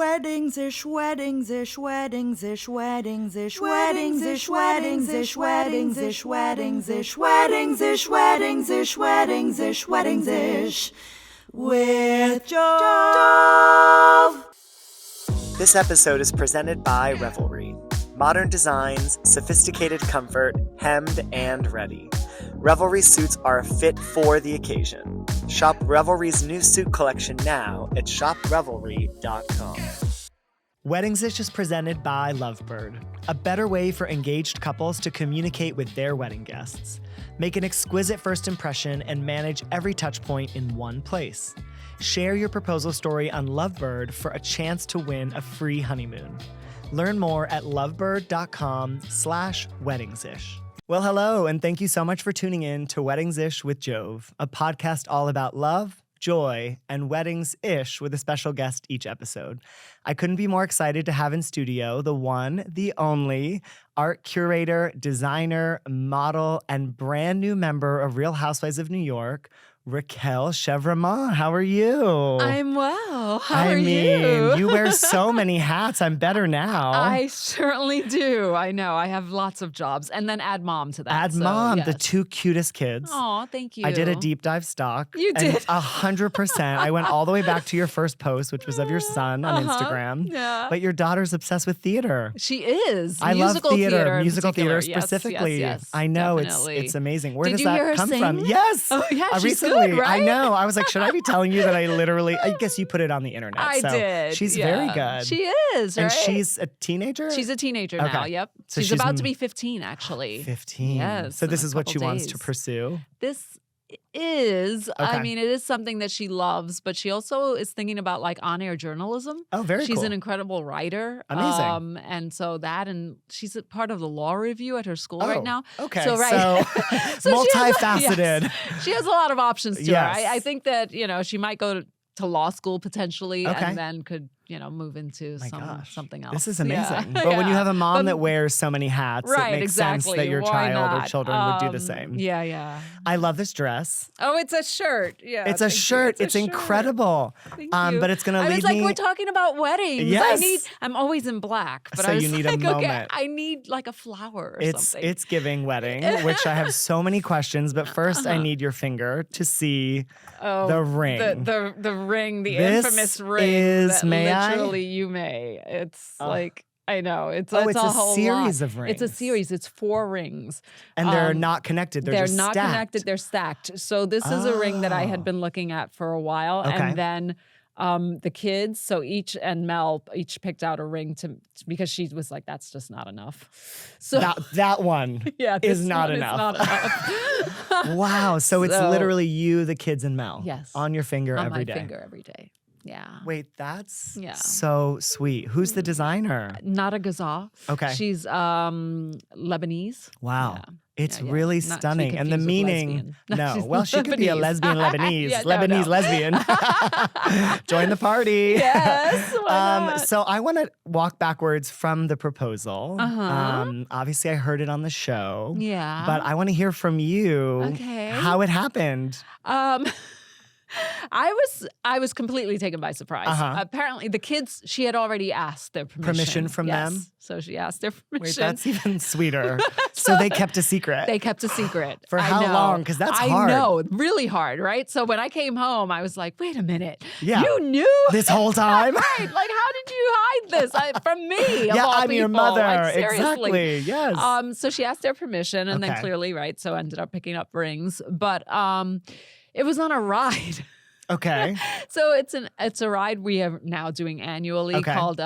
Weddings-ish, weddings-ish, weddings-ish, weddings-ish, weddings-ish, weddings-ish, weddings-ish, weddings-ish, weddings-ish, weddings-ish, weddings-ish, weddings-ish, with Jove. This episode is presented by Revelry. Modern designs, sophisticated comfort, hemmed and ready. Revelry suits are fit for the occasion. Shop Revelry's new suit collection now at shoprevelry.com. Weddings-ish is presented by Lovebird, a better way for engaged couples to communicate with their wedding guests. Make an exquisite first impression and manage every touch point in one place. Share your proposal story on Lovebird for a chance to win a free honeymoon. Learn more at lovebird.com/weddingsish. Well, hello, and thank you so much for tuning in to Weddings-ish with Jove, a podcast all about love, joy, and weddings-ish with a special guest each episode. I couldn't be more excited to have in studio the one, the only, art curator, designer, model, and brand new member of Real Housewives of New York, Racquel Chevremont. How are you? I'm well. How are you? You wear so many hats. I'm better now. I certainly do. I know. I have lots of jobs. And then add mom to that. Add mom, yes. The two cutest kids. Oh, thank you. I did a deep dive stalk. You did. 100%. I went all the way back to your first post, which was of your son on Instagram. Yeah. But your daughter's obsessed with theater. She is. I musical love theater. Musical theater specifically. Yes, I know. definitely. It's amazing. Where Did does you hear that her come sing? from? Yes. Oh, yeah. She's Recently. good, right? I know. I was like, should I be telling you that I guess you put it on the internet. I so did. She's yeah. very good. She is, right? And she's a teenager? She's a teenager now, yep. So she's about to be 15, actually. 15. Yes. So this is what she days. wants to pursue? This is, okay. I mean, it is something that she loves, but she also is thinking about like on-air journalism. Oh, very She's cool. an incredible writer. Amazing. And so and she's a part of the law review at her school right now. Okay. So, so multifaceted. Yes, she has a lot of options to yes. her. I think that, she might go to law school potentially okay. and then could move into something else. This is amazing. Yeah. But when you have a mom that wears so many hats, right, it makes sense that your Why child not? or children would do the same. Yeah. I love this dress. Oh, it's a shirt. Yeah. It's a shirt. It's incredible. Thank you. But it's going to lead me. We're talking about weddings. Yes. I'm always in black. But so I was you need like, a moment. Okay, I need like a flower or something. It's giving wedding, which I have so many questions. But first, I need your finger to see the ring. The ring, the this infamous ring is, that literally you may. It's like, I know. It's a whole series lot. of rings. It's a series. It's 4 rings. And they're not connected. They're just not stacked. Connected. They're stacked. So this is a ring that I had been looking at for a while. Okay. And then the kids, so Mel each picked out a ring because she was like, that's just not enough. So that one is not enough. Wow. So it's literally you, the kids, and Mel. Yes. On your finger every day. On my finger every day. Yeah. Wait, that's so sweet. Who's the designer? Nada Ghazal. Okay. She's Lebanese. Wow. Yeah. It's really stunning. And the meaning. No, well, she could be a lesbian Lebanese. Yeah, Lebanese lesbian. Join the party. Yes. Why not? So I want to walk backwards from the proposal. Obviously, I heard it on the show. Yeah. But I want to hear from you how it happened. I was completely taken by surprise. Apparently, the kids, she had already asked their permission. Permission from them? So she asked their permission. Wait, that's even sweeter. So they kept a secret. They kept a secret. For how long? Because that's hard. I know, really hard, right? So when I came home, I was like, wait a minute. Yeah. You knew? This whole time? Right. Like, how did you hide this from me? Yeah, I'm your mother. Like, seriously. Exactly. Yes. So she asked their permission and then clearly, right? So ended up picking up rings. But it was on a ride. Okay. So it's a ride we are now doing annually called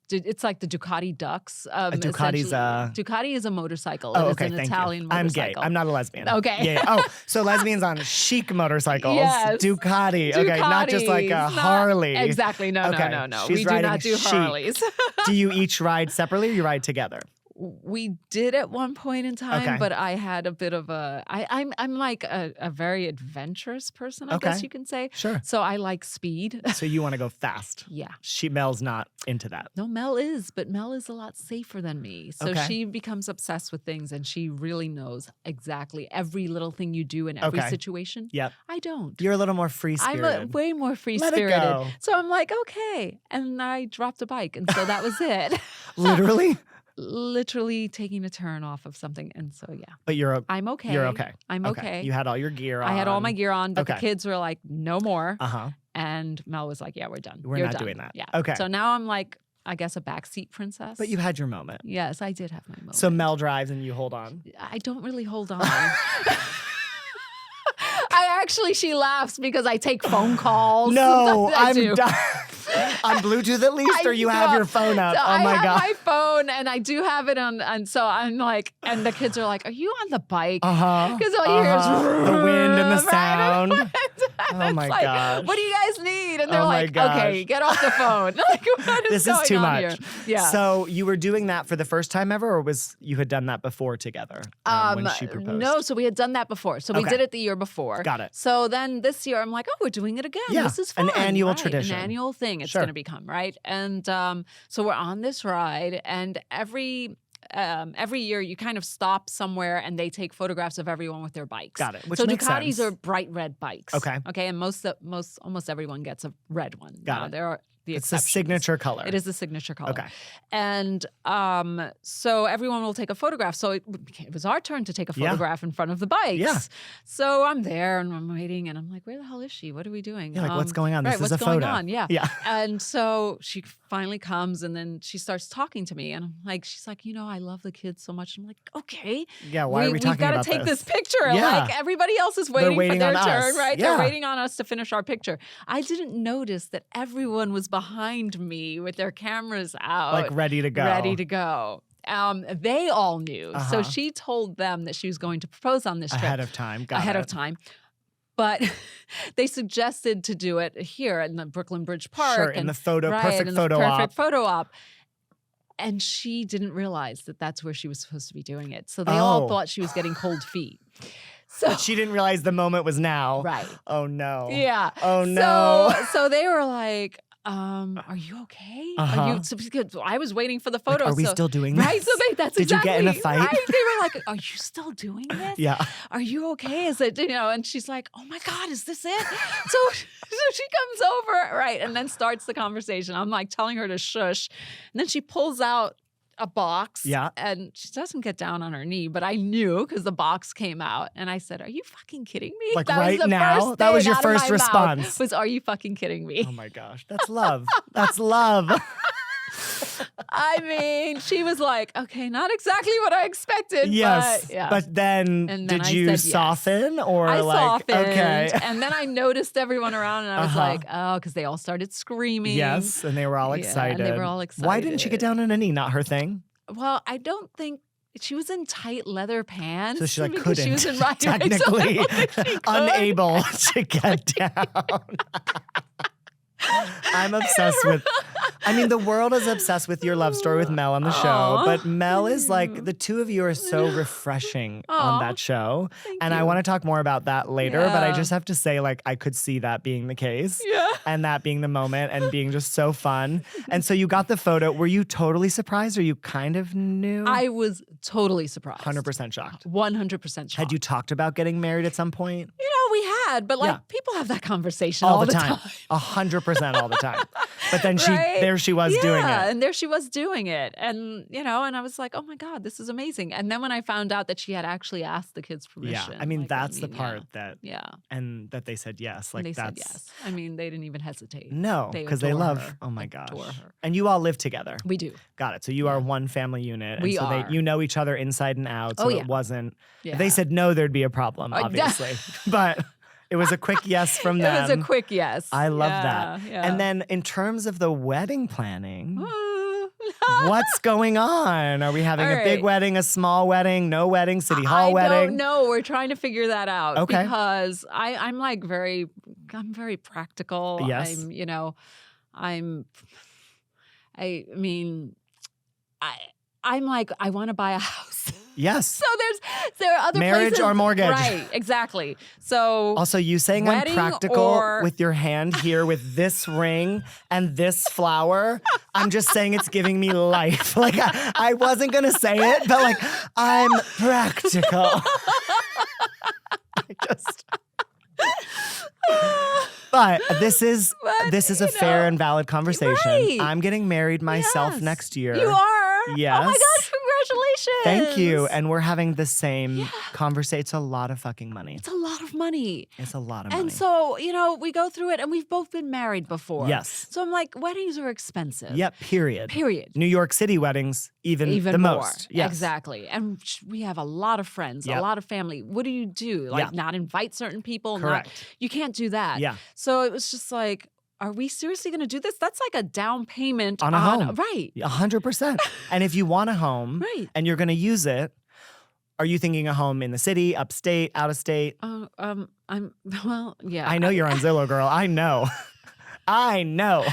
it's like the Ducati Ducks. Ducati is a motorcycle. Oh, it is an Italian motorcycle. I'm gay. I'm not a lesbian. Okay. Yeah. Oh, so lesbians on chic motorcycles. Yes. Ducati. Okay, not just like a Harley. Exactly. No. Okay. No. She's We do not do chic. Harleys. Do you each ride separately or you ride together? We did at one point in time, but I had a bit of I'm like a very adventurous person, I guess you can say. Sure. So I like speed. So you want to go fast. Yeah. Mel's not into that. No, Mel is, but Mel is a lot safer than me. So she becomes obsessed with things, and she really knows exactly every little thing you do in every situation. Yep. I don't. You're a little more free-spirited. I'm way more free-spirited. Let it go. So I'm like, okay. And I dropped a bike, and so that was it. Literally? Literally taking a turn off of something. And so, yeah. But I'm okay. You're okay. I'm okay. You had all your gear on. I had all my gear on, but the kids were like, no more. Uh-huh. And Mel was like, yeah, we're done. We're You're not done. doing that. Yeah. Okay. So now I'm like, I guess a backseat princess. But you had your moment. Yes, I did have my moment. So Mel drives and you hold on. I don't really hold on. She laughs because I take phone calls. No, I'm done. On Bluetooth at least, or you have your phone up? So oh my God. I have my phone and I do have it on. And so I'm like, and the kids are like, are you on the bike? Because all you hear is the wind and the sound. Oh my like, gosh. What do you guys need? And they're Oh like, okay, get off the phone. Like, what is this is too much. Here? Yeah. So you were doing that for the first time ever, or you had done that before together when she proposed? No, so we had done that before. So we did it the year before. Got it. So then this year I'm like, oh, we're doing it again. Yeah, this is fun. an annual tradition. An annual thing it's going to become, right? And so we're on this ride, and every year you kind of stop somewhere and they take photographs of everyone with their bikes. Got it. Which so makes Ducatis sense. are bright red bikes. Okay. Okay. And almost everyone gets a red one. Got it. There are it's the signature color. It is the signature color. Okay. And so everyone will take a photograph. So it was our turn to take a photograph in front of the bikes. Yeah. So I'm there and I'm waiting and I'm like, where the hell is she? What are we doing? You're like, what's going on? This is a photo. What's going on? Yeah. Yeah. And so she finally comes and then she starts talking to me and I'm like, she's like, I love the kids so much. I'm like, okay. Yeah. Why are we talking about this? We've got to take this picture. Yeah. Like everybody else is waiting for their turn, right? Yeah. They're waiting on us to finish our picture. I didn't notice that everyone was behind me with their cameras out. Like ready to go. Ready to go. They all knew. So she told them that she was going to propose on this trip. Ahead of time. Ahead of time. But they suggested to do it here in the Brooklyn Bridge Park. Sure, in the perfect photo op. And she didn't realize that that's where she was supposed to be doing it. So they all thought she was getting cold feet. So but she didn't realize the moment was now. Right. Oh, no. Yeah. Oh, no. So they were like, are you okay? Are you? So I was waiting for the photo. Like, are we still doing this? Right. So that's Did exactly. you get in a fight? Right. They were like, are you still doing this? Yeah. Are you okay? Is it, and she's like, oh my God, is this it? So she comes over, right, and then starts the conversation. I'm like telling her to shush. And then she pulls out a box. Yeah. And she doesn't get down on her knee, but I knew because the box came out. And I said, are you fucking kidding me? Like that right was the now? First That was thing your out of first my response. mouth was, are you fucking kidding me? Oh my gosh. That's love. That's love. I mean, she was like, okay, not exactly what I expected. Yes. But, yeah. But then did you soften or I like, softened, okay. And then I noticed everyone around and I was like, oh, because they all started screaming. Yes. And they were all excited. And they were all excited. Why didn't she get down on a knee? Not her thing? Well, I don't think. She was in tight leather pants. So she couldn't, she was in right, technically so unable to get down. I'm obsessed with, the world is obsessed with your love story with Mel on the show, but Mel is like, the two of you are so refreshing on that show. And I want to talk more about that later, but I just have to say, like, I could see that being the case and that being the moment and being just so fun. And so you got the photo. Were you totally surprised or you kind of knew? I was totally surprised. 100% shocked. 100% shocked. Had you talked about getting married at some point? We had, but people have that conversation all the time. 100% all the time. But then there she was doing it. Yeah, and there she was doing it. And, and I was like, oh my God, this is amazing. And then when I found out that she had actually asked the kids permission. Yeah, that's the part that, and that they said yes. Like, they that's. said yes. They didn't even hesitate. No, because they love her. Oh my gosh. Her. And you all live together. We do. Got it. So you are one family unit. We and so are. You know each other inside and out. So it wasn't, if they said no, there'd be a problem, obviously. But it was a quick yes from them. It was a quick yes. I love that. Yeah. And then in terms of the wedding planning, what's going on? Are we having a big wedding, a small wedding, no wedding, city hall wedding? I don't know. We're trying to figure that out. Okay. Because I'm very practical. Yes. I'm like, I want to buy a house. Yes. So there are other Marriage places. or mortgage. Right, exactly. So Also, you saying I'm wedding practical or- with your hand here with this ring and this flower, I'm just saying it's giving me life. Like, I wasn't going to say it, but like, I'm practical. But this is a fair and valid conversation. Right. I'm getting married myself Yes. next year. You are? Yes. Oh my gosh, congratulations. Thank you. And we're having the same conversation. It's a lot of fucking money. It's a lot of money. It's a lot of money. And so, we go through it and we've both been married before. Yes. So I'm like, weddings are expensive. Yep, period. New York City weddings, even the more. most. Yes. Exactly. And we have a lot of friends, Yep. a lot of family. What do you do? Like not invite certain people? Correct. You can't do that. Yeah. So it was just like, are we seriously going to do this? That's like a down payment On a home. Right. 100%. And if you want a home Right. and you're going to use it, are you thinking a home in the city, upstate, out of state? Yeah. I know you're on Zillow, girl. I know. I know.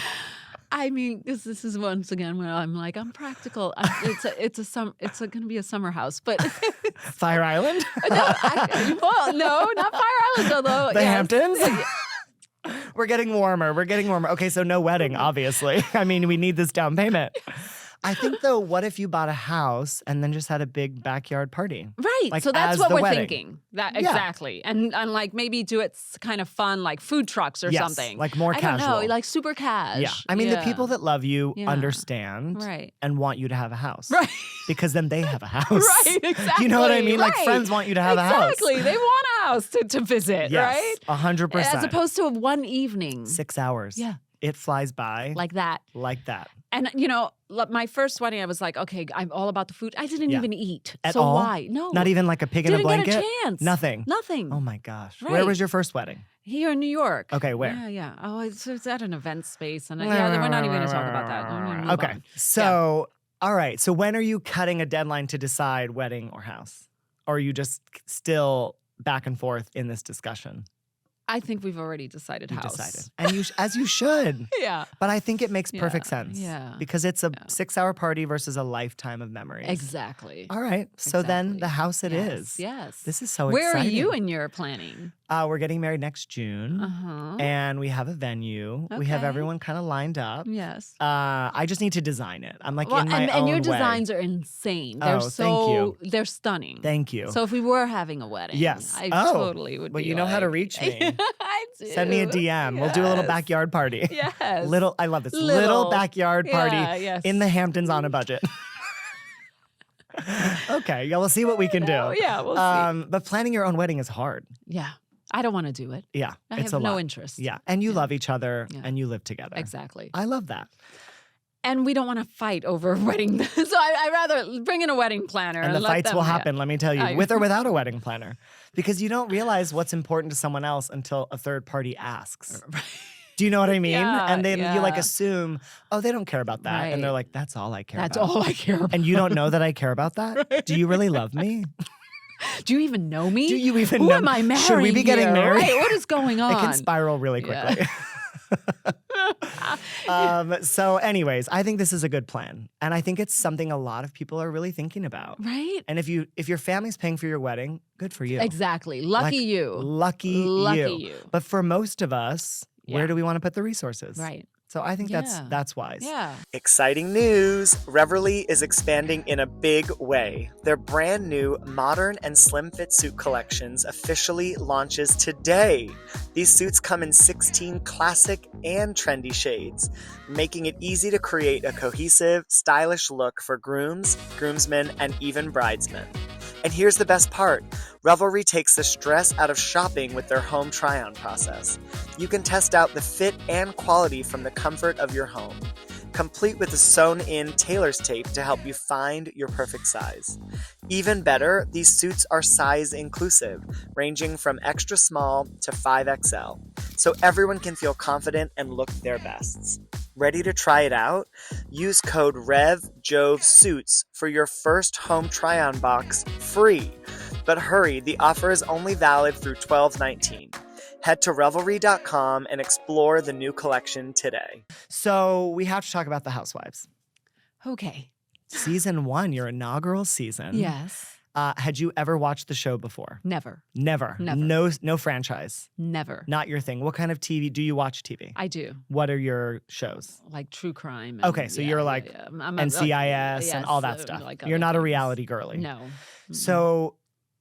I mean, this is once again where I'm like, I'm practical. It's going to be a summer house, but Fire Island? no, not Fire Island, although The yes. Hamptons? We're getting warmer. Okay, so no wedding, obviously. I mean, we need this down payment. I think, though, what if you bought a house and then just had a big backyard party? Right. Like, so that's as what the we're wedding. thinking. Exactly. And like maybe do it kind of fun, like food trucks or Yes, something. like more I casual. don't know, like super cash. Yeah. I mean, the Yeah. people that love you Yeah. understand Right. and want you to have a house. Right. Because then they have a house. Right, exactly. You know what I mean? Like right. friends want you to have a house. Exactly. They want a house to visit, Yes, right? 100%. As opposed to one evening. 6 hours. Yeah. It flies by Like that. like that. And, my first wedding, I was like, okay, I'm all about the food. I didn't Yeah. even eat. At so all? why? No. Not even like a pig in a Didn't blanket? get a chance. Nothing. Nothing. Oh my gosh. Right. Where was your first wedding? Here in New York. Okay, where? Yeah. Oh, it's at an event space. And we're not even going to talk about that. Move Okay. on. So, all right. So when are you cutting a deadline to decide wedding or house? Or are you just still back and forth in this discussion? I think we've already decided You house. decided. And as you should. Yeah. But I think it makes perfect sense. Yeah. Because it's a 6-hour party versus a lifetime of memories. Exactly. All right. So then Exactly. the house it Yes, is. Yes. This is so Where exciting. are you in your planning? We're getting married next June. Uh-huh. And we have a venue. We have Okay. everyone kind of lined up. Yes. I just need to design it. I'm like in my own and your way. designs are insane. They're thank you. They're stunning. Thank you. So if we were having a wedding, Yes. I Oh, totally would well, be you know how to like- reach me. I do. Send me a DM. We'll do a little Yes. backyard party. Yes. I love this. Little backyard party Yeah, yes. in the Hamptons on a budget. Okay, yeah, we'll see what we can do. Oh, yeah, we'll see. But planning your own wedding is hard. Yeah. I don't want to do it. Yeah, I it's have a no lot. interest. Yeah, and you love each other Yeah. and you live together. Exactly. I love that. And we don't want to fight over wedding. So I rather bring in a wedding planner. And the let fights them- will yeah. happen, let me tell you, with or without a wedding planner. Because you don't realize what's important to someone else until a third party asks. Do you know what I mean? Yeah, and then you like yeah. assume, oh, they don't care about that. Right. And they're like, that's all I care That's about. all I care about. And you don't know that I care about that? Do you really love me? Do you even know me? Do you even Who know? am I marrying? Should we be getting here? married? Right, what is going on? It can spiral really quickly. So anyways, I think this is a good plan. And I think it's something a lot of people are really thinking about. Right? And if your family's paying for your wedding, good for you. Exactly. Lucky Like, you. Lucky you. But for most of us, where Yeah. do we want to put the resources? Right. So I think Yeah. that's wise. Yeah. Exciting news! Revelry is expanding in a big way. Their brand new modern and slim fit suit collections officially launches today. These suits come in 16 classic and trendy shades, making it easy to create a cohesive, stylish look for grooms, groomsmen, and even bridesmen. And here's the best part. Revelry takes the stress out of shopping with their home try-on process. You can test out the fit and quality from the comfort of your home, complete with a sewn-in tailor's tape to help you find your perfect size. Even better, these suits are size inclusive, ranging from extra small to 5XL, so everyone can feel confident and look their best. Ready to try it out? Use code REVJOVESUITS for your first home try-on box free. But hurry, the offer is only valid through 12/19. Head to Revelry.com and explore the new collection today. So we have to talk about the Housewives. Okay. Season 1, your inaugural season. Yes. Had you ever watched the show before? Never. Never. No franchise. Never. Not your thing. What kind of TV? Do you watch TV? I do. What are your shows? Like true crime. Okay, so you're like NCIS and all that stuff. Like you're not a things. reality girly. No. So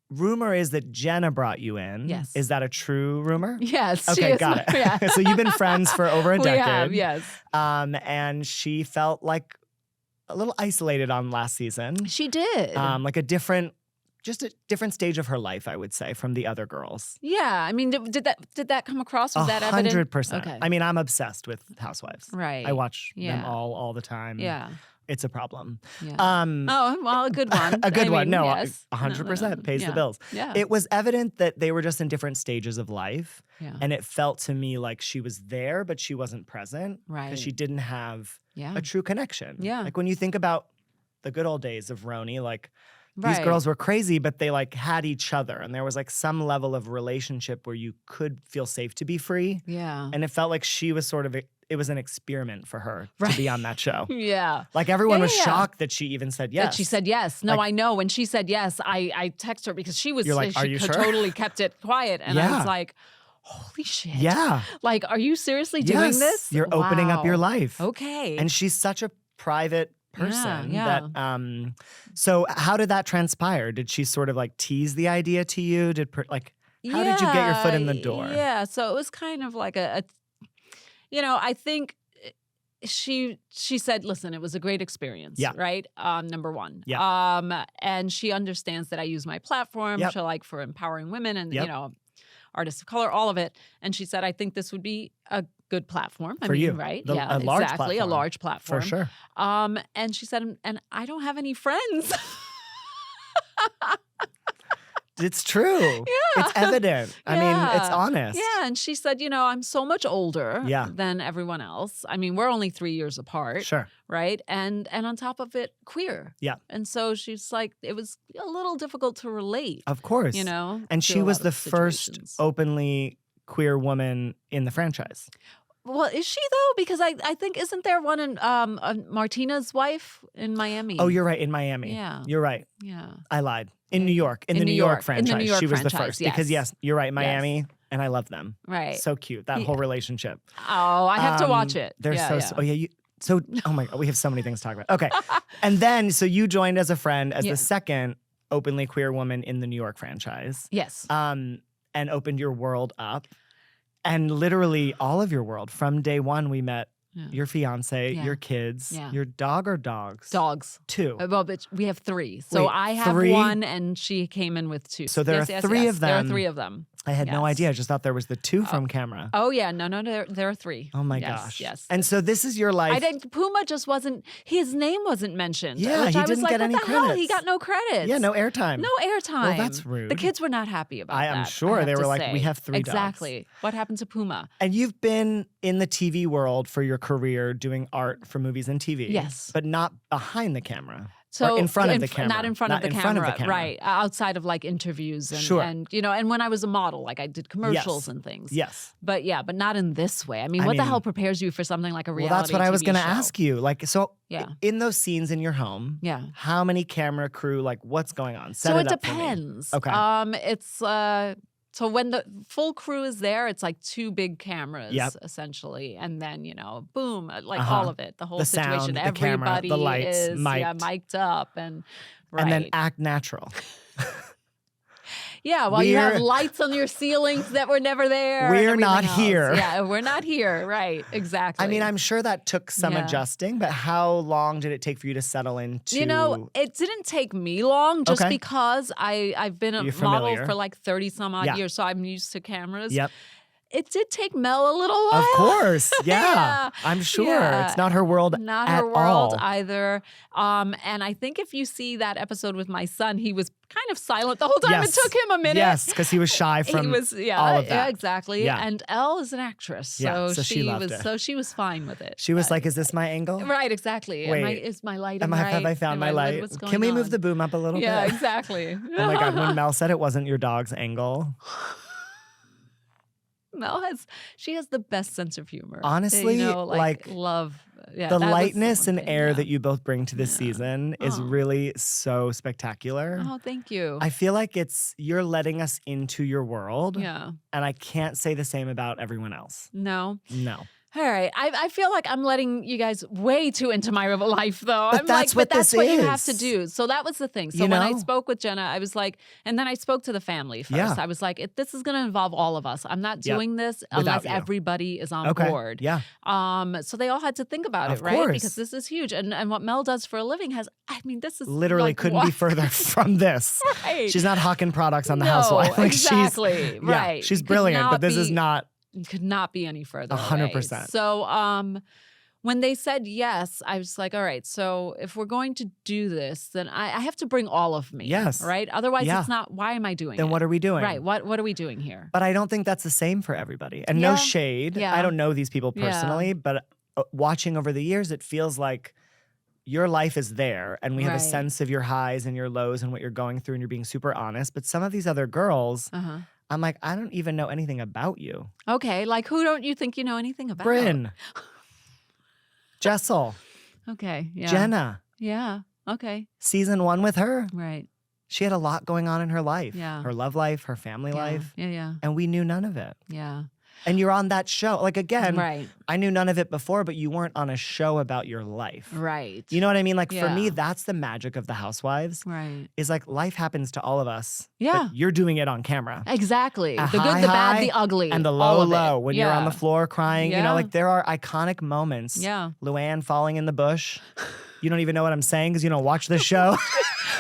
rumor is that Jenna brought you in. Yes. Is that a true rumor? Yes. Okay, got it. Yeah. So you've been friends for over a decade. We have, yes. And she felt like a little isolated on last season. She did. Like a different stage of her life, I would say, from the other girls. Yeah. I mean, did that come across? Was that evident? 100%. Okay. I mean, I'm obsessed with Housewives. Right. I watch them Yeah. all the time. Yeah. It's a problem. Yeah. Oh, well, a good one. A good one. No, yes. 100% pays the Yeah. bills. Yeah. It was evident that they were just in different stages of life. Yeah. And it felt to me like she was there, but she wasn't present. Right. Because she didn't have Yeah. a true connection. Yeah. Like when you think about the good old days of RHONY, like these Right. girls were crazy, but they like had each other. And there was like some level of relationship where you could feel safe to be free. Yeah. And it felt like she was it was an experiment for her to be on that show. Yeah. Like everyone was Yeah. shocked that she even said yes. That she said yes. No, Like- I know. When she said yes, I text her because she was You're like, she "Are you sure?" totally kept it quiet. And I Yeah. was like, holy shit. Yeah. Like, are you seriously doing Yes. this? You're opening up your Wow. life. Okay. And she's such a private person Yeah. that so how did that transpire? Did she sort of like tease the idea to you? How did you get your foot in the door? Yeah. So it was kind of like I think she said, listen, it was a great experience. Yeah. Right. Number one. Yeah. And she understands that I use my platform Yep. for empowering women and, Yep. artists of color, all of it. And she said, I think this would be a good platform. For you. Right? A large exactly. platform. A large platform. For sure. And she said, and I don't have any friends. It's true. Yeah. It's evident. I mean, it's Yeah. honest. Yeah, and she said, I'm so much older Yeah. than everyone else. I mean, we're only 3 years apart, Sure. right? And on top of it, queer. Yeah. And so she's like, it was a little difficult to relate, Of course. to And she a was lot the of first situations. openly queer woman in the franchise. Well, is she though? Because I think isn't there one in Martina's wife in Miami? Oh, you're right. In Miami. Yeah. You're right. Yeah. I lied. In New York. In the In New New York York. In the franchise. New York She was the franchise, first. Because yes. you're right. Miami. And I love them. Right. So cute. That whole relationship. Oh, I have to watch it. They're Yeah, so, yeah. oh yeah. Oh my God. We have so many things to talk about. Okay. And then, so you joined as a friend as Yeah. the second openly queer woman in the New York franchise. Yes. And opened your world up. And literally all of your world. From day one, we met Yeah. your fiance, Yeah. your kids, Yeah. your dog or dogs? Dogs. 2. Well, but we have 3. So Wait, I have 3? 1 and she came in with 2. So there Yes, are yes, 3 yes. of There are them. 3 of them. I had no Yes. idea. I just thought there was the 2 from camera. Oh yeah, no, there are 3. Oh my Yes, gosh. Yes. And so this is your life. I think Puma just wasn't. His name wasn't mentioned. Yeah, which he I was didn't like, get what any the hell? He credits. got no credits. Yeah, no airtime. No airtime. Well, that's rude. The kids were not happy about I that. am sure. have They were to like, say. we have 3 dogs. Exactly. What happened to Puma? And you've been in the TV world for your career doing art for movies and TV. Yes. But not behind the camera. So or in front of the camera. Not in front of the Not camera, in front of the camera. right? Outside of like interviews and Sure. and and when I was a model, like I did commercials and things. Yes. But but not in this way. I mean, I what the mean- hell prepares you for something like a reality? Well, that's what I was going going to ask you. Like, so Yeah. in those scenes in your home, Yeah. how many camera crew, like what's going on? Set So it it up for me. depends. Okay. It's so when the full crew is there, it's like 2 big cameras Yep. essentially, and then boom, like Uh-huh. all of it, the whole The sound, situation. the camera, Everybody the lights, is mic'd. mic'd up and right. And then act natural. Yeah, well, you have We're- lights on your ceilings that were never there. and We're not everything else. here. Yeah, we're not here. Right, exactly. I mean, I'm sure that took some Yeah. adjusting, but how long did it take for you to settle into? It didn't take me long just Okay. because I've been a You're model familiar. for like 30 some odd Yeah. years, so I'm used to cameras. Yep. It did take Mel a little while. Of course. Yeah. Yeah. I'm sure. Yeah. It's not her world Not at her world all. either. And I think if you see that episode with my son, he was kind of silent the whole time. Yes. It took him a minute. Yes, because he was shy from he was, all of that. Yeah, exactly. Yeah. And Elle is an actress, Yeah, so, so she loved was it. so she was fine with it. She was like, is this my angle? Right, exactly. Wait. Is my lighting Have right? I found my light? What's going Can we move on? the boom up a little Yeah, bit? exactly. Oh my God, when Mel said it wasn't your dog's angle. Mel she has the best sense of humor. Honestly, like love. Yeah, the that was lightness one and thing, air yeah. that you both bring to this season is Oh. really so spectacular. Oh, thank you. I feel like you're letting us into your world. Yeah. And I can't say the same about everyone else. No. No. All right. I feel like I'm letting you guys way too into my life, though. But I'm that's like, what but that's this what you have is. to do. So that was the thing. So You when I know? spoke with Jenna, I was like, and then I spoke to the family first. Yeah. I was like, this is going to involve all of us. I'm not Yep. doing this Without unless you. everybody is on Okay. board. Yeah. So they all had to think about Of it, right? course. Because this is huge. And what Mel does for a living this is Literally like, couldn't what? be further from this. Right. She's not hawking products on the No, Housewives. Like exactly. Right. Yeah, she's Could brilliant, not but this is be- not. could not be any further. 100%. Away. So when they said yes, I was like, all right, so if we're going to do this, then I have to bring all of me. Yes. Right? Otherwise, Yeah. it's not, why am I doing Then it? what are we doing? Right. What are we doing here? But I don't think that's the same for everybody. And Yeah. no shade. Yeah. I don't know these people Yeah. personally, but watching over the years, it feels like your life is there and we have a Right. sense of your highs and your lows and what you're going through and you're being super honest. But some of these other girls, Uh-huh. I'm like, I don't even know anything about you. Okay. Like, who don't you think you know anything about? Bryn, Jessel, Okay. Yeah. Jenna, Yeah. Okay. season 1 with her. Right. She had a lot going on in her life. Yeah. Her love life, her family Yeah. life. Yeah. Yeah. And we knew none of it. Yeah. And you're on that show. Like, again, Right. I knew none of it before, but you weren't on a show about your life. Right. You know what I mean? Like, for me, Yeah. that's the magic of the Housewives. Right. Is like life happens to all of us. Yeah. But you're doing it on camera. Exactly. A The good, high, the bad, high, the ugly. And the all low, of it. low. When you're on the Yeah. floor crying, you know, Yeah. like there are iconic moments. Yeah. Luann falling in the bush. You don't even know what I'm saying because you don't watch the show.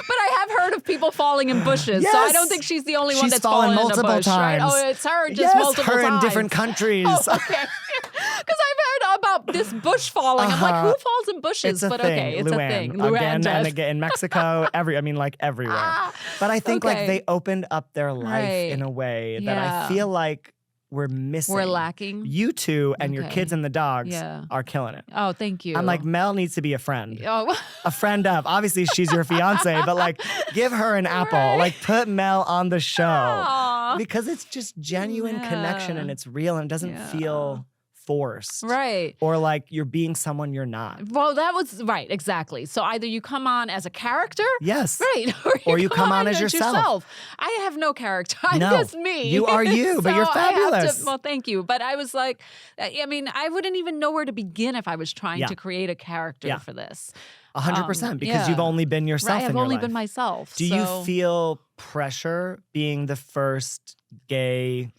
But I have heard of people falling in bushes, so I Yes. don't think she's the only one She's that's fallen fallen in a multiple bush, right? times. Oh, it's her just Yes, multiple her times. in different countries. Oh, okay. Because I've heard about this bush falling. I'm like, who falls in bushes? It's a but thing. okay, it's Luann. a thing. Again Jeff. and again in Mexico, like everywhere. Ah, But I think like okay. they opened up their life Right. in a way that Yeah. I feel like we're missing. We're lacking. You two and your Okay. kids and the dogs Yeah. are killing it. Oh, thank you. I'm like, Mel needs to be a friend. oh, A friend of. Obviously, she's your fiance, but like, give her an apple. Right. Like, put Mel on the show. Aw. Because it's just genuine connection and Yeah. it's real and it doesn't Yeah. feel forced. right. Or like you're being someone you're not. Well, that was right, exactly. So either you come on as a character, Yes. right, Or you come on as yourself. I have no character. I'm No, just me. you are you, but you're So I have to- fabulous. well, thank you. But I was like, I mean, I wouldn't even know where to begin if I was trying Yeah. to create a character Yeah. for this. 100% because yeah. you've only been yourself Right, in I've your only life. been myself. Do so. you feel pressure being the first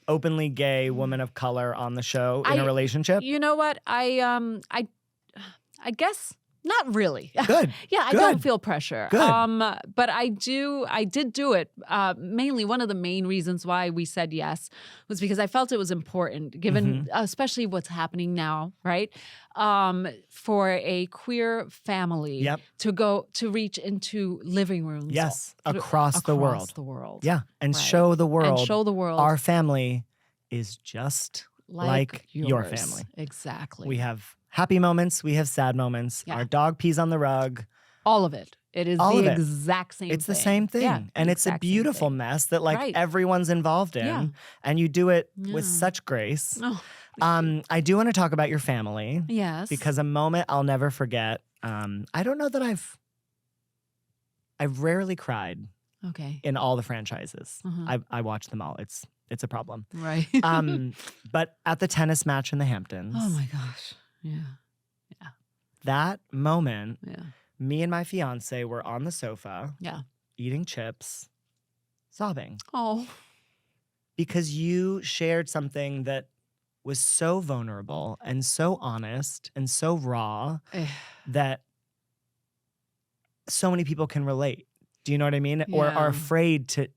openly gay woman of color on the show in a relationship? You know what? I guess not really. Good. Yeah, I Good. don't feel pressure. Good. But I did do it. Mainly one of the main reasons why we said yes was because I felt it was important, given especially what's happening now, right? For a queer family Yep. to reach into living rooms. Yes, across the world. Across the world. Yeah, and Right. show the world. And show the world our family is just like your yours. family. Exactly. We have happy moments, we have sad moments. Yeah. Our dog pees on the rug. all of it. It is All of the it. exact same It's thing. the same thing. Yeah, and the it's a exact same beautiful thing. mess that like Right. everyone's involved in. Yeah. And you do it with Yeah. such grace. Oh, I do want to talk about your family yes. because a moment I'll never forget. I don't know that I've rarely cried Okay. in all the franchises. Uh-huh. I watch them all. It's a problem. Right. But at the tennis match in the Hamptons, oh my gosh. Yeah. that moment, Yeah. me and my fiance were on the sofa Yeah. eating chips, sobbing Oh. because you shared something that was so vulnerable and so honest and so raw Eh. that so many people can relate. Do you know what I mean? Or Yeah. are afraid to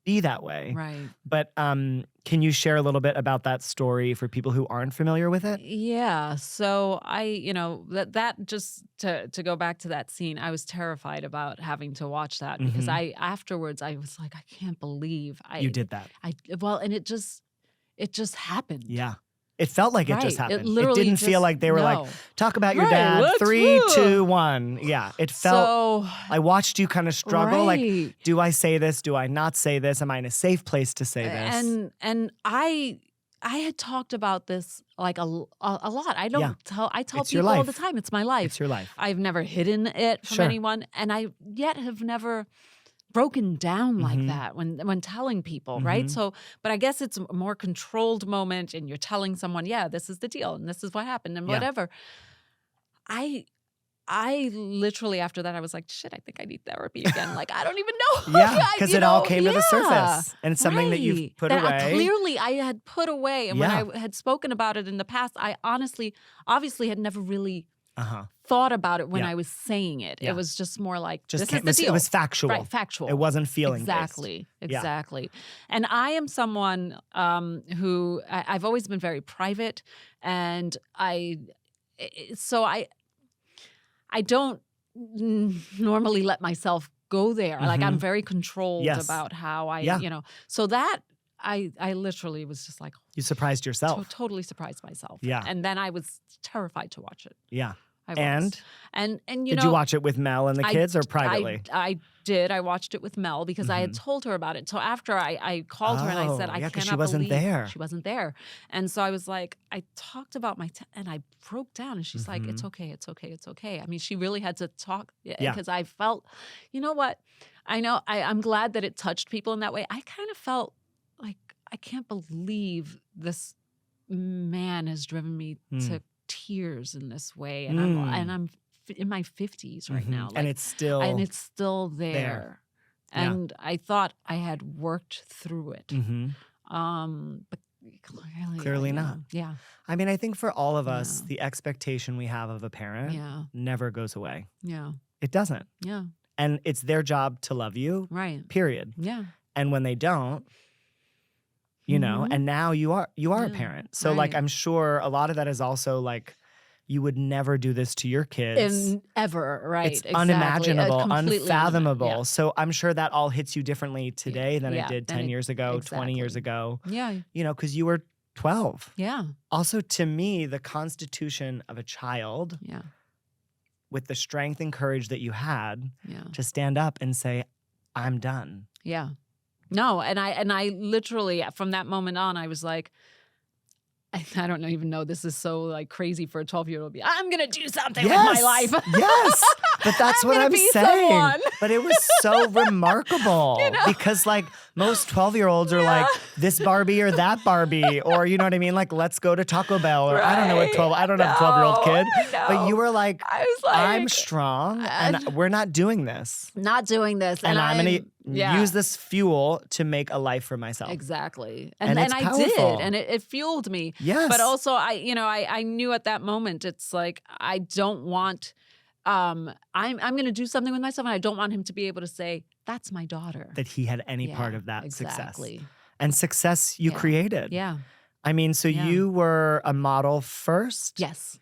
be that way. Right. But can you share a little bit about that story for people who aren't familiar with it? Yeah. So that just to go back to that scene, I was terrified about having to watch that because afterwards I was like, I can't believe You did that. And it just happened. Yeah. It felt like it just Right. It happened. It literally didn't feel just- like they were no. like, talk about your Right, dad. let's 3, move. 2, 1. Yeah. It felt, So I watched you kind of struggle. Like, right. do I say this? Do I not say this? Am I in a safe place to say this? And I I had talked about this like a lot. I don't Yeah. I tell It's your people all the life. time, it's my life. It's your life. I've never hidden it from Sure. anyone, and I yet have never broken down like Mhm. that when telling people, right? Mhm. So, but I guess it's a more controlled moment, and you're telling someone, yeah, this is the deal, and this is what happened, and Yeah. whatever. I literally after that I was like, shit, I think I need therapy again. Like I don't even know. Yeah, because it all came to the Yeah. surface, and it's something that you've Right. put That away. clearly I had put away, and when Yeah. I had spoken about it in the past, I obviously had never really Uh-huh. thought about it when Yeah. I was saying it. Yeah. It was just more like, Just this is the deal. it was factual. Right, factual. It wasn't feeling Exactly, Yeah. exactly. And I am someone who I've always been very private, and I don't normally let myself go there. Like I'm very controlled Yes. about how I, Yeah. So that I literally was just like You surprised yourself. totally surprised myself. Yeah. And then I was terrified to watch it. Yeah. I was. And and did you watch it with Mel and the kids or privately? I did. I watched it with Mel because I had told her about it. So after I called her and I said, Oh, I yeah, 'cause cannot she wasn't believe there. she wasn't there. And so I was like, I talked about and I broke down, and she's like, it's okay, it's okay, it's okay. I mean, she really had to talk because I felt, you know what? I know I'm glad that it touched people in that way. I kind of felt like I can't believe this man has driven me to tears in this way, and I'm in my 50s right now, and it's still there. Yeah. And I thought I had worked through it, but Clearly I, not. Yeah, I mean, I think for all of us, the expectation we have of a parent yeah, never goes away. yeah, It doesn't. yeah. And it's their job to love you, Right. period. Yeah. And when they don't, you know, and now you are a parent. So like, right. I'm sure a lot of that is also like, you would never do this to your kids. Ever, right. It's exactly. unimaginable, Completely unfathomable. Yeah. So I'm sure that all hits you differently today than it Yeah, did than 10 it- years ago, 20 years exactly. ago, Yeah. you know, because you were 12. Yeah. Also, to me, the constitution of a child Yeah. with the strength and courage that you had Yeah. to stand up and say, I'm done. Yeah. No, and I literally from that moment on, I was like, I don't even know. This is so like crazy for a 12-year-old to be. I'm gonna do something with my life. Yes, but that's I'm what gonna I'm be saying. someone. But it was so remarkable because like most 12-year-olds are like this Barbie or that Barbie, or you know what I mean? Like let's go to Taco Bell, or I don't know what 12. I don't have a 12-year-old kid, but you were like, I was like, I'm strong, and we're not doing this. not doing this, And I'm gonna yeah. use this fuel to make a life for myself. Exactly. And it's I powerful. did. And it fueled me. Yes. But also I knew at that moment, it's like, I don't want, I'm going to do something with myself, and I don't want him to be able to say, that's my daughter. That he had any Yeah, part of that exactly. success. And success you created. Yeah. I mean, so you were a model first. Yes.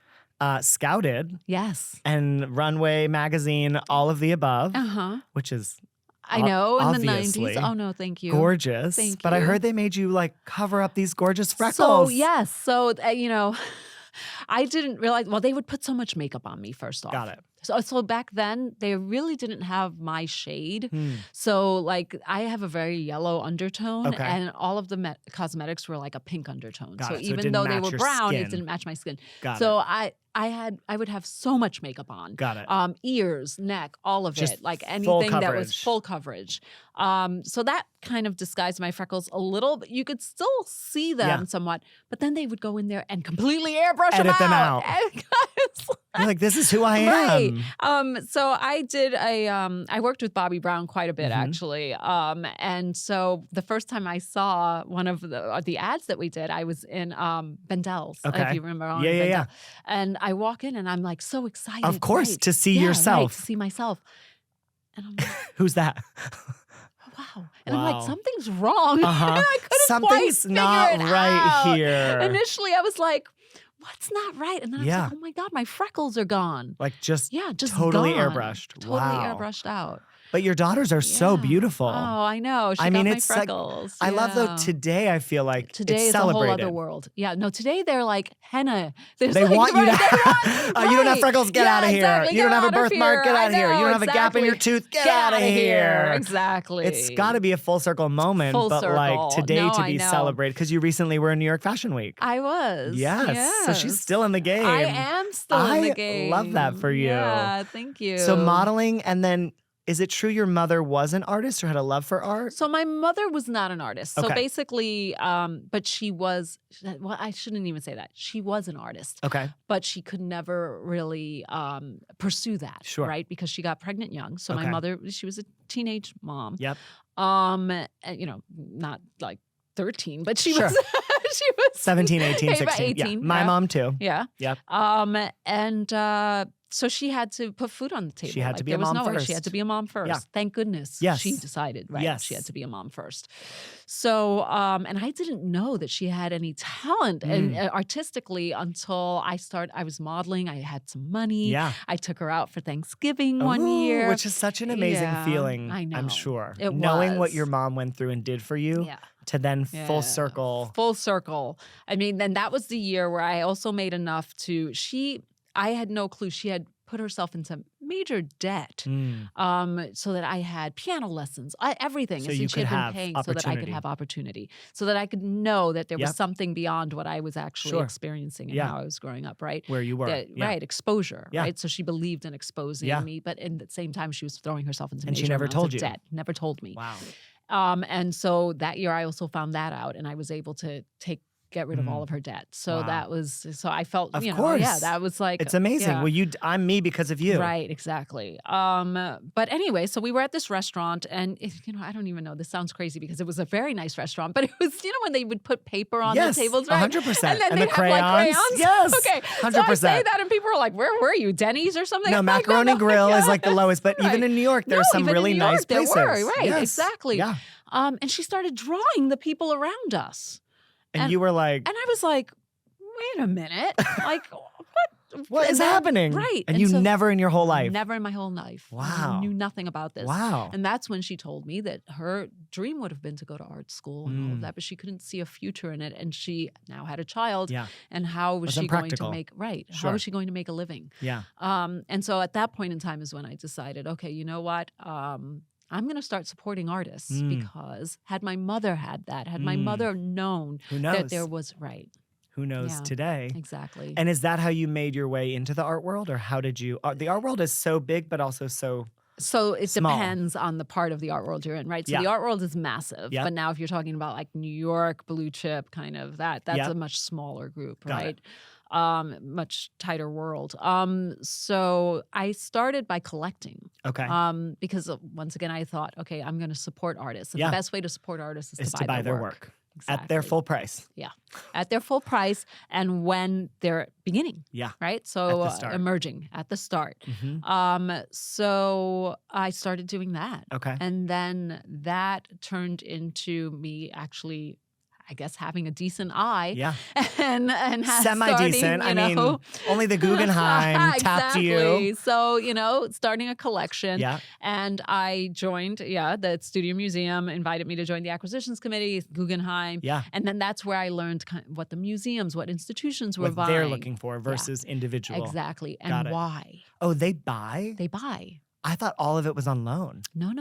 Scouted. Yes. And Runway magazine, all of the above, which is I know, in the obviously 90s. Oh, no, thank you. gorgeous. Thank But I you. heard they made you like cover up these gorgeous freckles. So, yes. So, I didn't realize, well, they would put so much makeup on me first off. Got it. So back then, they really didn't have my shade. So like I have a very yellow undertone, Okay. and all of the cosmetics were like a pink undertone. Got So it. So it even didn't though they match were your brown, skin. it didn't match my skin. Got so it. I would have so much makeup on. Got it. Ears, neck, all of Just it, like full anything that was coverage. full coverage. So that kind of disguised my freckles a little, but you could still see them somewhat. But then they would go in there and completely airbrush Edit them out. And You're like, this is who I am. Right. So I did I worked with Bobby Brown quite a bit actually. And so the first time I saw one of the ads that we did, I was in Bendel's, Okay. if you remember. On Yeah. Bendel. And I walk in and I'm like so excited. Of course, right. to see Yeah, yourself. right, to see myself. And I'm like, Who's that? wow. And I'm Wow. like, something's wrong. Uh-huh. And I couldn't Something's quite not figure it right out. here. Initially, I was like, what's not right? And then I was like, oh my God, my freckles are gone. Like just Yeah, just totally gone. airbrushed. Totally Wow. airbrushed out. But your daughters are so beautiful. Oh, I know. She got my freckles. I love though today I feel like today it's is celebrated. a whole other world. Yeah, no, today they're like henna. They want you to you don't have freckles, get out of here. Exactly, you don't have a birthmark, get out of here. You don't have a gap in your tooth, get out of here. Exactly. It's got to be a full circle moment, like today to be celebrated because you recently were in New York Fashion Week. I was. Yes. So she's still in the game. I am still in the game. I love that for you. Yeah, thank you. So modeling, and then is it true your mother was an artist or had a love for art? So my mother was not an artist. Okay. So basically, but she was, well, I shouldn't even say that. She was an artist. Okay. But she could never really pursue that. Sure. Right? Because she got pregnant young. So my mother, she was a teenage mom. Yep. You know, not like 13, but she was she was 17, 18, 16. 18. Yeah. My mom too. Yeah. Yep. So she had to put food on the table. She had to be a mom first. She had to be a mom first. Yeah. Thank goodness. Yes. She decided, right? Yes. She had to be a mom first. So, and I didn't know that she had any talent and artistically until I was modeling. I had some money. Yeah. I took her out for Thanksgiving one year. Which is such an amazing feeling, I know. I'm sure. It Knowing what was. your mom went through and did for you. Yeah. To then full circle. Full circle. I mean, then that was the year where I also made enough I had no clue. She had put herself into major debt so that I had piano lessons, everything. So she you could had been have paying opportunity. so that I could have opportunity, so that I could know that there was something beyond what I was actually experiencing and how I was growing up, right? Where you were. Right, exposure, Yeah. right? So she believed in exposing me, but at the same time, she was throwing herself into And major she never amounts told of you. debt. Never told me. Wow. And so that year I also found that out, and I was able to get rid of all of her debt. So that was, so I felt, of course. Yeah, that was like, it's amazing. Yeah. Well, I'm me because of you. Right, exactly. But anyway, so we were at this restaurant, and I don't even know, this sounds crazy because it was a very nice restaurant, but it was, when they would put paper on the tables, right? 100%. And then and they'd the crayons. have like crayons. Yes. Okay. 100%. So I say that and people are like, where were you? Denny's or something? No, I'm like, Macaroni no, Grill is yes. like the lowest, but even in New York, there's some even really in New York, nice places. There were, right, Yes. exactly. Yeah. And she started drawing the people around us. And you were like, And I was like, wait a minute. Like, what is happening? Right. And you so, never in your whole life. Never in my whole life. Wow. I knew nothing about this. Wow. And that's when she told me that her dream would have been to go to art school and all of that, but she couldn't see a future in it. And she now had a child. Yeah. And how was she going to make, Sure. how was she going to make a living? Yeah. And so at that point in time is when I decided, okay, you know what? I'm going to start supporting artists because had my mother had that, had my mother known that there was, Who knows today? Exactly. And is that how you made your way into the art world, or how did you? The art world is so big, but also so it small. Depends on the part of the art world you're in, right? So the art world is massive, Yep. but now if you're talking about like New York, blue chip, kind of that's a much smaller group, Got right? Much tighter world. So I started by collecting. Okay. Because once again, I thought, okay, I'm going to support artists. And the best way to support artists is to buy their work. Exactly. At their full price. Yeah. At their full price and when they're beginning. Yeah. Right? So At the start. emerging at the start. Mm-hmm. So I started doing that. Okay. And then that turned into me actually, I guess, having a decent eye. Yeah. And semi-decent. I mean, only the Guggenheim tapped you. So, starting a collection. Yeah. And I joined, the Studio Museum invited me to join the acquisitions committee, Guggenheim. Yeah. And then that's where I learned what the museums, what institutions were What buying. they're looking for versus individual. Exactly. Got And it. why. Oh, they buy? They buy. I thought all of it was on loan. No.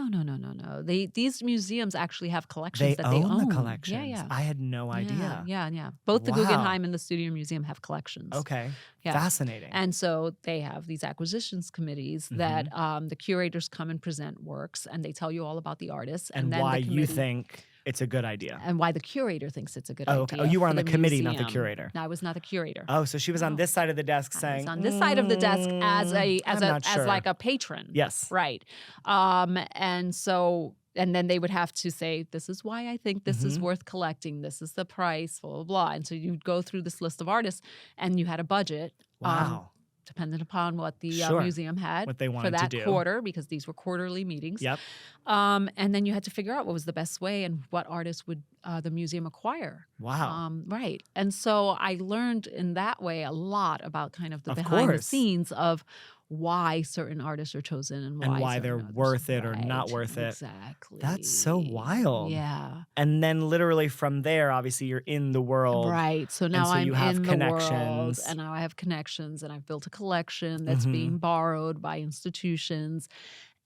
These museums actually have collections that they own. The collections. Yeah. I had no idea. Yeah. Both the Wow. Guggenheim and the Studio Museum have collections. Okay. Yeah. Fascinating. And so they have these acquisitions committees that the curators come and present works, and they tell you all about the artists. And then why the you think it's a good idea. And why the curator thinks it's a good Oh, idea. okay. Oh, you were on for the committee, not the museum. curator. No, I was not the curator. Oh, so she was on this side of the desk saying, I was on this side of the desk as sure. like a patron. Yes. Right. And then they would have to say, this is why I think this is worth collecting. This is the price, blah, blah, blah. And so you'd go through this list of artists, and you had a budget. Wow. Dependent upon what the Sure. museum had What they wanted for that to do. quarter, because these were quarterly meetings. Yep. And then you had to figure out what was the best way and what artists would the museum acquire. Wow. Right. And so I learned in that way a lot about kind of the behind the course. scenes of why certain artists are chosen and why certain they're others. worth it or not Right, worth it. Exactly. That's so wild. Yeah. And then literally from there, obviously you're in the world. Right. So now so I'm you have in the world, connections. and now I have connections, and I've built a collection that's being borrowed by institutions,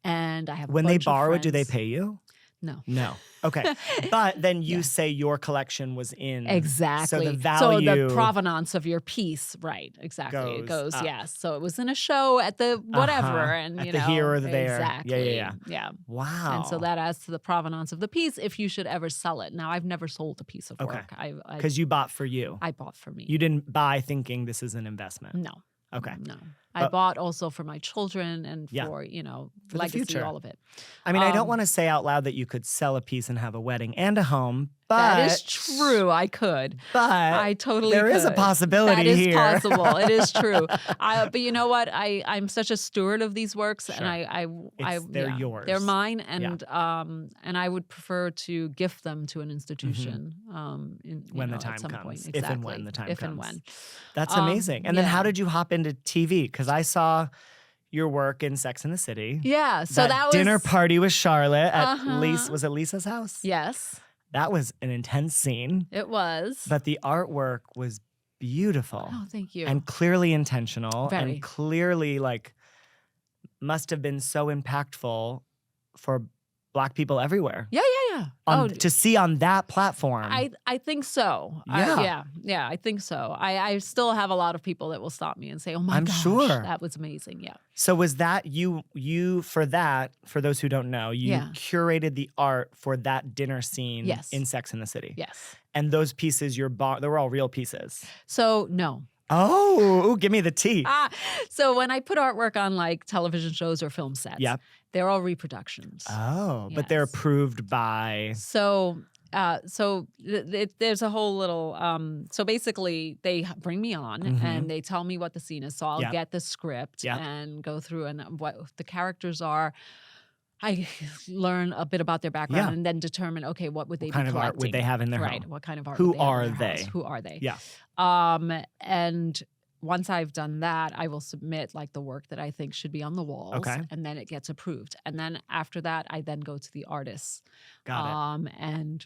and I have. When a they bunch of borrow it, do they friends. pay you? No. No. Okay. But then you say your collection was in. Exactly. So the value. So the provenance of your piece, right? Exactly. It goes goes, up. yes. So it was in a show at the whatever, and At you the know, here or the there. Exactly. Yeah. Wow. And so that adds to the provenance of the piece if you should ever sell it. Now I've never sold a piece of work. Because you bought for you. I bought for me. You didn't buy thinking this is an investment. No. Okay. No. I bought also for my children and Yeah. for, For the legacy, future. all of it. I mean, I don't want to say out loud that you could sell a piece and have a wedding and a home, but That is true. I could. But I totally there is a could. possibility That is here. possible. It is true. But you know what? I'm such a steward of these works, and They're yours. They're mine, and I would prefer to gift them to an institution when the time at some comes. Point. If and when the time if comes. and when. That's amazing. And then how yeah. did you hop into TV? Because I saw your work in Sex and the City. Yeah. So that was dinner party with Charlotte at was it Lisa's house? Yes. That was an intense scene. It was. But the artwork was beautiful. Oh, thank you. And clearly intentional. Very. And clearly must have been so impactful for Black people everywhere. Yeah. To see on that platform. I think so. Yeah. I think so. I still have a lot of people that will stop me and say, "Oh my I'm gosh, sure. that was amazing." Yeah. So was that you for those who don't know, you curated the art for that dinner scene in Sex and the City. Yes. And those pieces they were all real pieces. So no. Oh, give me the tea. So when I put artwork on television shows or film sets, they're all reproductions. Oh, but they're approved by. So there's a whole little. So basically, they bring me on and they tell me what the scene is. So I'll get the script and go through and what the characters are. I learn a bit about their background and then determine, okay, what would they be collecting? What kind of art would they have in their home? home? What kind of art Who would they have are in their they? house? Who are they? Yeah. And once I've done that, I will submit the work that I think should be on the walls. Okay. And then it gets approved. And then after that, I then go to the artists. Got it. And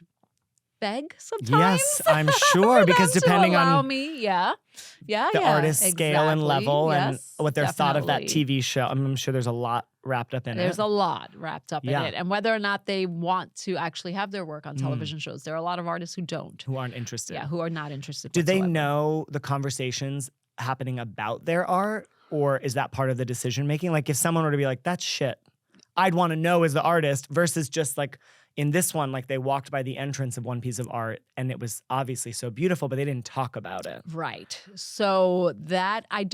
beg sometimes. Yes, I'm sure, because depending on me, the artist's scale and level and what their thought of that definitely. TV show. I'm sure there's a lot wrapped up in There's it. a lot wrapped up in it. And whether or not they want to actually have their work on television shows. There are a lot of artists who don't. Who aren't interested. Yeah, who are not interested. Do they whatsoever. know the conversations happening about their art, or is that part of the decision making? If someone were to be like, that's shit, I'd want to know as the artist, versus just in this one, they walked by the entrance of one piece of art and it was obviously so beautiful, but they didn't talk about it. Right. So that I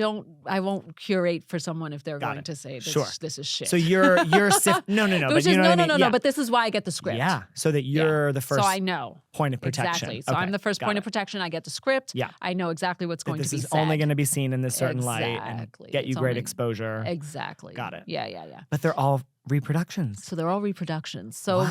won't curate for someone if they're going to say this is shit. So you're no, but you know what I mean? No, but this is why I get the script. Yeah. So that you're the first so I know. point of protection. Exactly. So I'm the first point of protection. I get the script. Yeah. I know exactly what's going to be said. This is only going to be seen in this certain light and get you It's great only- exposure. Exactly. Got it. Yeah. But they're all reproductions. So they're all reproductions. So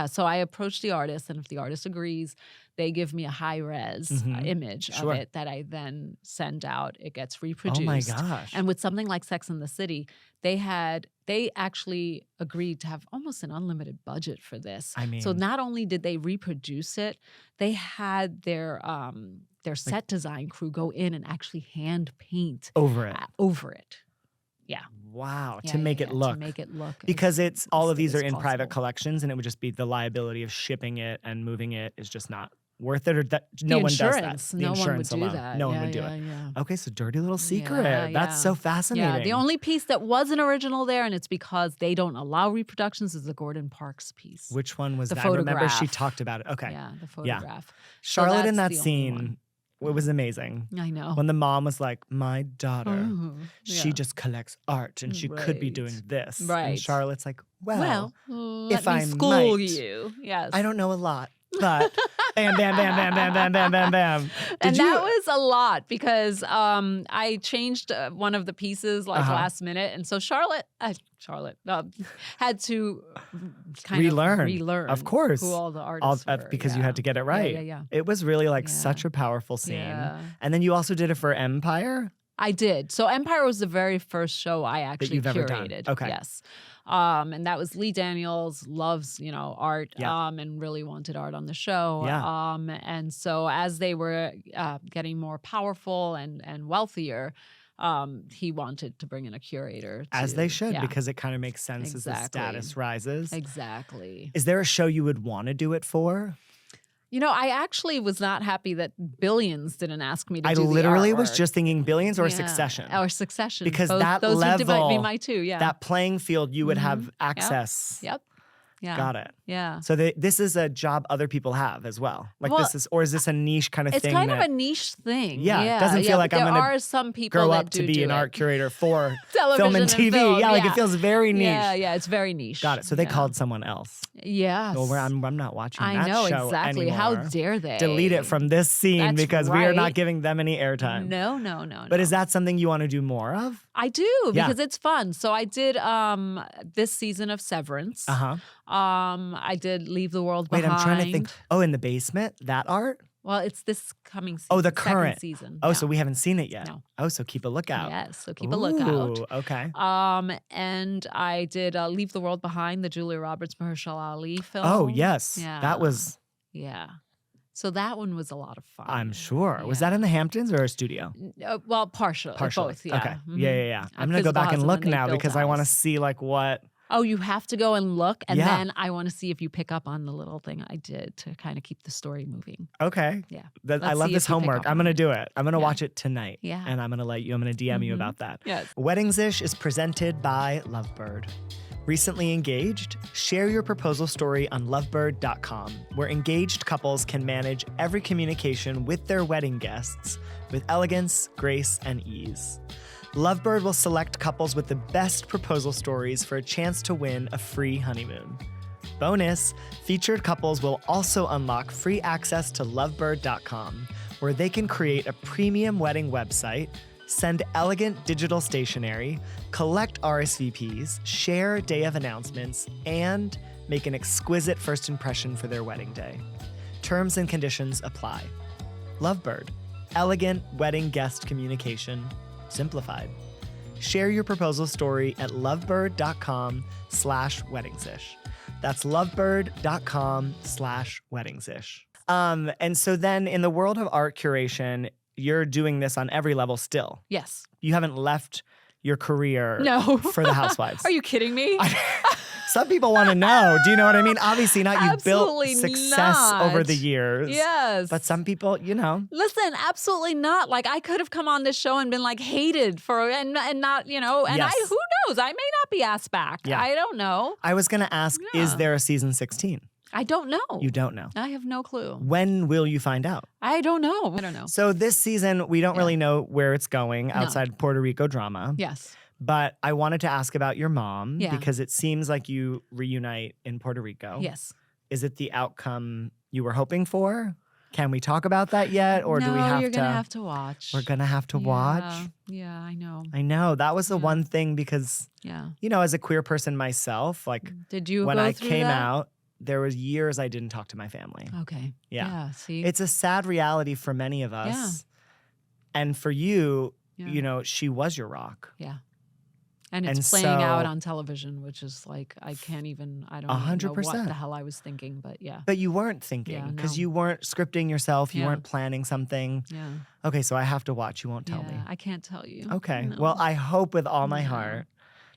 so I approach the artist, and if the artist agrees, they give me a high-res image of it that I then send out. It gets reproduced. Oh my gosh. And with something like Sex and the City, they actually agreed to have almost an unlimited budget for this. I mean, so not only did they reproduce it, they had their set design crew go in and actually hand paint over it. Yeah. Wow. To make it look. Because it's all of these are in private collections, and it would just be the liability of shipping it and moving it is just not worth it, or that no one does that. The insurance alone. No one would do it. Yeah. Okay, so dirty little secret. That's so fascinating. Yeah, the only piece that was an original there, and it's because they don't allow reproductions, is the Gordon Parks piece. Which one was the that? photograph. I remember she talked about it. Okay. Yeah, the photograph. Charlotte in that the only scene. one. It was amazing. I know. When the mom was like, my daughter, she Yeah. just collects art and she could be doing this. Right. And Charlotte's like, Well, if let me I school might. you. Yes. I don't know a lot, but bam, bam, bam, bam, bam, bam, bam, bam, bam. And that was a lot because I changed one of the pieces last minute. And so Charlotte had to kind of relearn. Of course. Who all the artists were. Because you had to get it right. Yeah. It was really such a powerful scene. Yeah. And then you also did it for Empire. I did. So Empire was the very first show I actually you've ever curated. done. Okay. Yes. And that was Lee Daniels, loves, art, Yeah. and really wanted art on the show. Yeah. And so as they were getting more powerful and wealthier, he wanted to bring in a curator. As they should, yeah. because it kind of makes sense as the Exactly. status rises. Exactly. Is there a show you would want to do it for? I actually was not happy that Billions didn't ask me to do the I literally was artwork. just thinking Billions or Yeah. Succession. Or Succession. Because those that might level, be my two, yeah. that playing field, you would have access. Yep. Yeah. Got it. Yeah. So this is a job other people have as well. Like Well, is this a niche kind of it's thing? It's kind of a niche thing. Yeah, it doesn't feel like but I'm there gonna are some people grow that up to be do an it. art curator for Television film and and TV. film, yeah, like it feels very niche. Yeah, it's very niche. Got it. So they called someone else. Yes. Well, I'm not watching that I know, show exactly. anymore. How dare they? Delete it from this scene That's because we are not right. giving them any airtime. No. But is that something you want to do more of? I do, because it's fun. So I did this season of Severance. Uh-huh. I did Leave the World Wait, Behind. I'm trying to think. Oh, in the basement? That art? Well, it's this coming season. Oh, the second current season. Oh, yeah. so we haven't seen it yet. No. Oh, so keep a lookout. Yes, so keep a lookout. Ooh, okay. And I did Leave the World Behind, the Julia Roberts, Mahershala Ali film. Oh, yes. Yeah. That was, Yeah. So that one was a lot of fun. I'm sure. Yeah. Was that in the Hamptons or a studio? Well, partially. Both, yeah. Okay. Mhm. Yeah. I'm going to go back and look now because I want to see like what. Oh, you have to go and look, and Yeah. then I want to see if you pick up on the little thing I did to kind of keep the story moving. Okay. Yeah. I Let's love see this if you pick homework. up I'm on going to it. do it. I'm going to Yeah. watch it tonight. Yeah. And I'm going to DM you about that. Yes. Weddings-ish is presented by Lovebird. Recently engaged? Share your proposal story on lovebird.com, where engaged couples can manage every communication with their wedding guests with elegance, grace, and ease. Lovebird will select couples with the best proposal stories for a chance to win a free honeymoon. Bonus, featured couples will also unlock free access to lovebird.com, where they can create a premium wedding website, send elegant digital stationery, collect RSVPs, share day of announcements, and make an exquisite first impression for their wedding day. Terms and conditions apply. Lovebird, elegant wedding guest communication, simplified. Share your proposal story at lovebird.com/weddingsish. That's lovebird.com/weddingsish. And so then in the world of art curation, you're doing this on every level still. Yes. You haven't left your career No. for the Housewives. Are you kidding me? Some people want to know. Do you know what I mean? Obviously not. You've Absolutely built success not. over the years. Yes. But some people, Listen, absolutely not. Like I could have come on this show and been like hated for and not, and Yes. who knows? I may not be asked back. Yeah. I don't know. I was going to ask, is Yeah. there a season 16? I don't know. You don't know. I have no clue. When will you find out? I don't know. So this season, we don't really know where it's going outside Puerto Rico drama. Yes. But I wanted to ask about your mom Yeah. because it seems like you reunite in Puerto Rico. Yes. Is it the outcome you were hoping for? Can we talk about that yet? Or do we have you're to? going to have to watch. We're going to have to watch? Yeah, I know. I know. That was the Yeah. one thing because, Yeah. as a queer person myself, like Did you when go I through came that? out, there was years I didn't talk to my family. Okay. Yeah. See? It's a sad reality for many of us. Yeah. And for you, Yeah. she was your rock. Yeah. And it's playing out on television, which is like, I don't even know 100%. what the hell I was thinking, but yeah. But you weren't thinking because no. you weren't scripting yourself. You Yeah. weren't planning something. Yeah. Okay, so I have to watch. You won't tell me. I can't tell you. Okay. No. Well, I hope with all my No. heart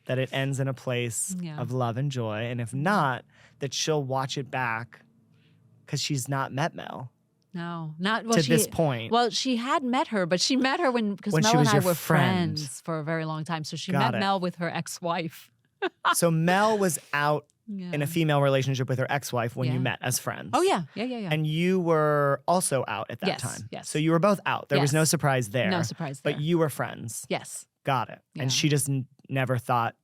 that it ends in a place Yeah. of love and joy. And if not, that she'll watch it back because she's not met Mel No, not to this point. Well, she had met her, but she met her because When Mel she was and I your were friend. friends for a very long time. So she Got met it. Mel with her ex-wife. So Mel was out Yeah. in a female relationship with her ex-wife when you Yeah. met as friends. Oh yeah. And you were also out at that Yes, time. yes. So you were both out. There was no Yes. surprise there. No surprise there. But you were friends. Yes. Got it. Yeah. And she just never thought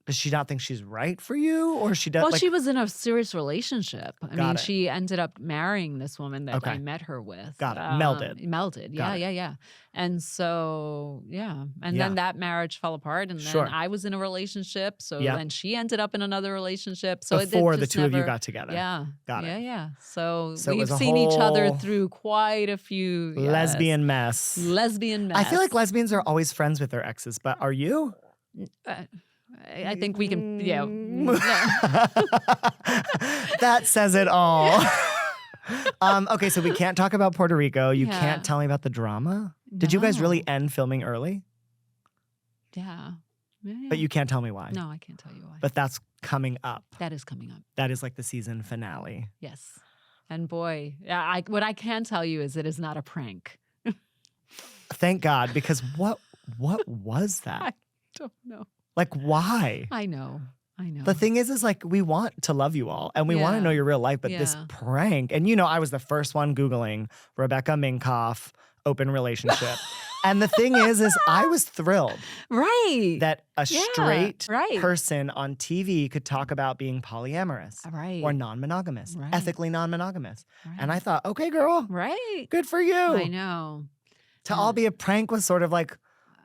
Does she not think she's right for you, or she does? Well, she was in a serious relationship. I mean, it. she ended up marrying this woman that Okay. I met her with. Got it. Melded. Melded. Got Yeah, it. yeah. And so, yeah. And Yeah. then that marriage fell apart. And then Sure. I was in a relationship. So Yeah. then she ended up in another relationship. So Before it the just two of you never- got together. Yeah. Got it. Yeah. So, So it we've was a seen each other whole through quite a few Lesbian mess. lesbian mess. I feel like lesbians are always friends with their exes, but are you? I think we can, yeah. That says it all. Okay, so we can't talk about Puerto Rico. You Yeah. can't tell me about the drama. Did you guys No. really end filming early? Yeah. But you can't tell me why. No, I can't tell you why. But that's coming up. That is coming up. That is like the season finale. Yes. And boy, what I can tell you is it is not a prank. Thank God, because what was that? I don't know. Like, why? I know. The thing is like, we want to love you all and we want to Yeah. know your real life, but this Yeah. prank, and I was the first one Googling Rebecca Minkoff open relationship. And the thing is I was thrilled Right. that a Yeah, straight right. person on TV could talk about being polyamorous Right. or non-monogamous, Right. ethically non-monogamous. Right. And I thought, okay, girl, Right. good for you. I know. To all be a prank was sort of like,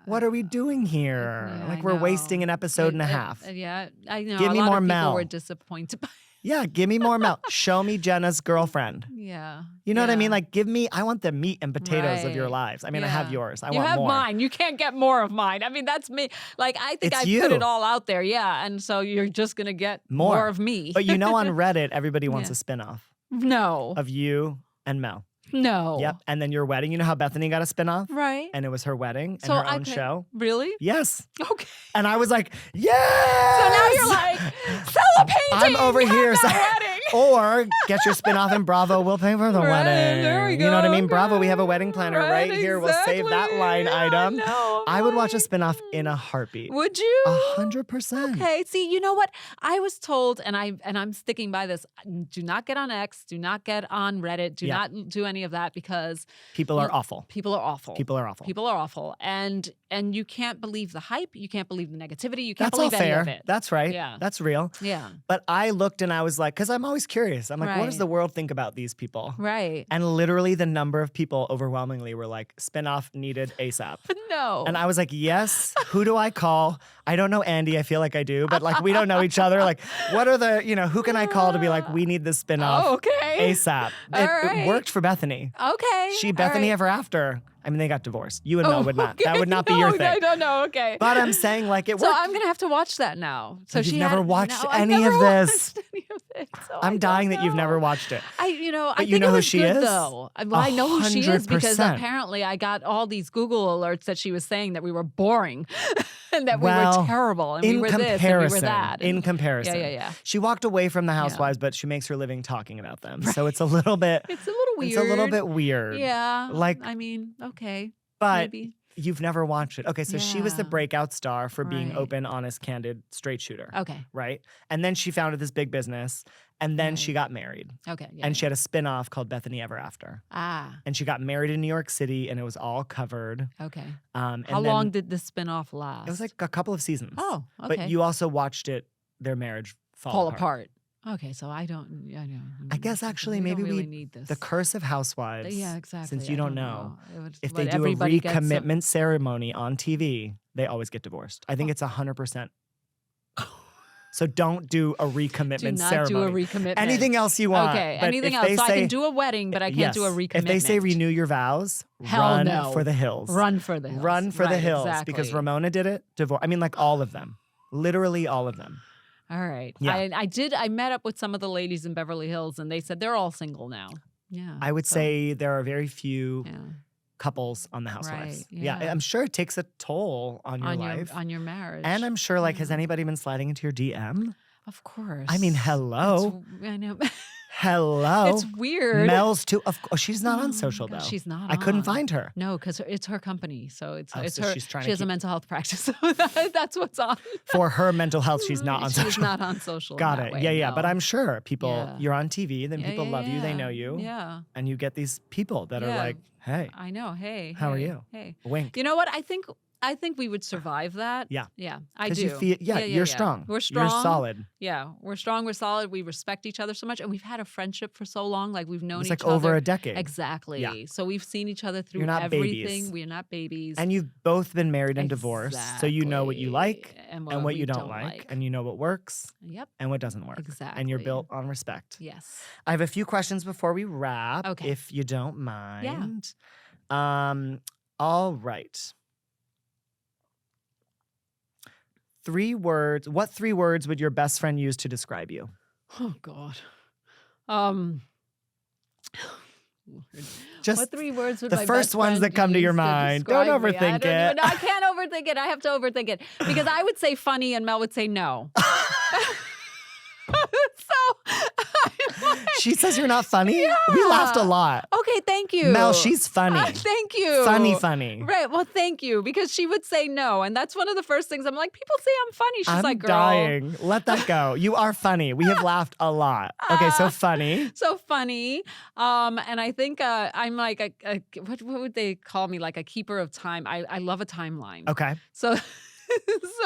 what are we doing here? Yeah, like I we're know. wasting an episode and a half. Yeah, I know. Give me a lot more of people Mel. were disappointed by Yeah, give me more Mel. Show me Jenna's girlfriend. Yeah. You know what I mean? Yeah. Like, give me, I want the meat and potatoes of your Right. lives. I mean, I have Yeah. yours. I you want have more. mine. You can't get more of mine. I mean, that's me. Like, I think It's I you. put it all out there. Yeah. And so you're just going to get More. more of me. But on Reddit, everybody wants Yeah. a spinoff No. of you and Mel. No. Yep. And then your wedding. You know how Bethany got a spinoff? Right. And it was her wedding and So her I own could- show. Really? Yes. Okay. And I was like, yes! So now you're like, sell a painting. I'm over have here. that wedding. Or get your spinoff in Bravo. We'll pay for the Right, wedding. there we You know what I go. mean? Bravo, we have a wedding planner right here. We'll save that exactly. line Yeah, item. no, I would watch a right. spinoff in a heartbeat. Would you? 100%. Okay. See, you know what? I was told, and I'm sticking by this. Do not get on X. Do not get on Reddit. Do Yeah. not do any of that because People are awful. people are awful. People are awful. People are awful, and you can't believe the hype. You can't believe the negativity. You can't That's all believe any fair. of it. That's right. Yeah. That's real. Yeah. But I looked and I was like, because I'm always curious. I'm like, what does Right. the world think about these people? Right. And literally the number of people overwhelmingly were like, spinoff needed ASAP. No. And I was like, yes, who do I call? I don't know Andy. I feel like I do, but like we don't know each other. Like, what are the, who can I call to be like, we need this spinoff Oh, okay. ASAP? All It right. worked for Bethany. Okay. She, all Bethany right. Ever After. I mean, they got divorced. You and Mel would not. That okay. would not be No, your thing. I don't know. Okay. But I'm saying like it So worked. I'm gonna have to watch that now. So You've she never had, watched no, I've any never of this. watched any of it, so I I'm don't dying that you've know. never watched it. I But you think know it who was she good, is? though. Well, I know who she is because 100%. apparently I got all these Google alerts that she was saying that we were boring and that we Well, were terrible and in we were this and we comparison, were that. in and- comparison. Yeah. She walked away from the Housewives, but she makes her living talking about them. So it's a little bit. It's a little weird. It's a little bit weird. Yeah. Like- I mean, okay. But maybe. you've never watched it. Okay, so she was the Yeah. breakout star for being Right. open, honest, candid, straight shooter. Okay. Right? And then she founded this big business, and then she Right. got married. Okay. Yeah, And she had a spin-off called Bethany Ever After. Ah. And she got married in New York City, and it was all covered. Okay. And How then long did the spinoff last? It was like a couple of seasons. Oh, okay. But you also watched their marriage fall apart. Okay, so I don't. I know. I guess actually we maybe don't really we need this. The Curse of Housewives. Yeah, exactly. Since you I don't know, It would- if what they do a everybody gets some- recommitment ceremony on TV, they always get divorced. I think it's 100%. So don't do a recommitment do not ceremony. do a recommitment. Anything else you want. Okay, but anything if else. they So I say- can do a wedding, but I can't yes, do a recommitment. If they say renew your vows, Hell run no. for the hills. Run for the hills. Run for the Right, hills exactly. because Ramona did it. Divorce. I mean, like all of them. Literally all of them. All right. Yeah. I met up with some of the ladies in Beverly Hills, and they said they're all single now. Yeah. I would so, say there are very few yeah. couples on the Housewives. Right, yeah. I'm sure it takes a toll on your life. on your marriage. And I'm sure, like, has Yeah. anybody been sliding into your DM? Of course. I mean, hello. I know. Hello. It's weird. Mel's too. She's not on social, though. She's not. I couldn't on. find her. No, because it's her company, so it's Oh, it's so her. she's trying she to has a keep- mental health practice, so that's what's on. For her mental health, she's not on She's social. not on social. in Got that it. way, Yeah. But no. I'm sure people, Yeah. you're on TV, then Yeah, people yeah, love you, they yeah. know you. Yeah, And you get these people that are Yeah. like, hey, I know. Hey, How are hey, you? Hey, wink. you know what? I think I think we would survive that. Yeah. Yeah, I 'Cause do. you feel, you're strong. We're strong. You're solid. Yeah, we're strong. We're solid. We respect each other so much. And we've had a friendship for so long. Like we've known It's each like other. over a decade. Exactly. Yeah. So we've seen each other through You're not everything. babies. We're not babies. And you've both been married and divorced. So you know what you like and and what we you don't like. And you know what works Yep. and what doesn't work. Exactly. And you're built on respect. Yes. I have a few questions before we wrap, Okay. if you don't mind. All right. 3 words. What 3 words would your best friend use to describe you? Oh God. Just what 3 words would the my first best ones friend that come to your use mind. Don't describe me? overthink I don't it. even know. I can't overthink it. I have to overthink it because I would say funny and Mel would say no. She says you're not funny? Yeah. We laughed a lot. Okay, thank you. Mel, she's funny. Thank you. Funny. Right. Well, thank you. Because she would say no. And that's one of the first things I'm like, people say I'm funny. She's I'm like, girl. dying. Let that go. You are funny. We have laughed a lot. Okay, so funny. So funny. And I think I'm like what would they call me? Like a keeper of time. I love a timeline. Okay. So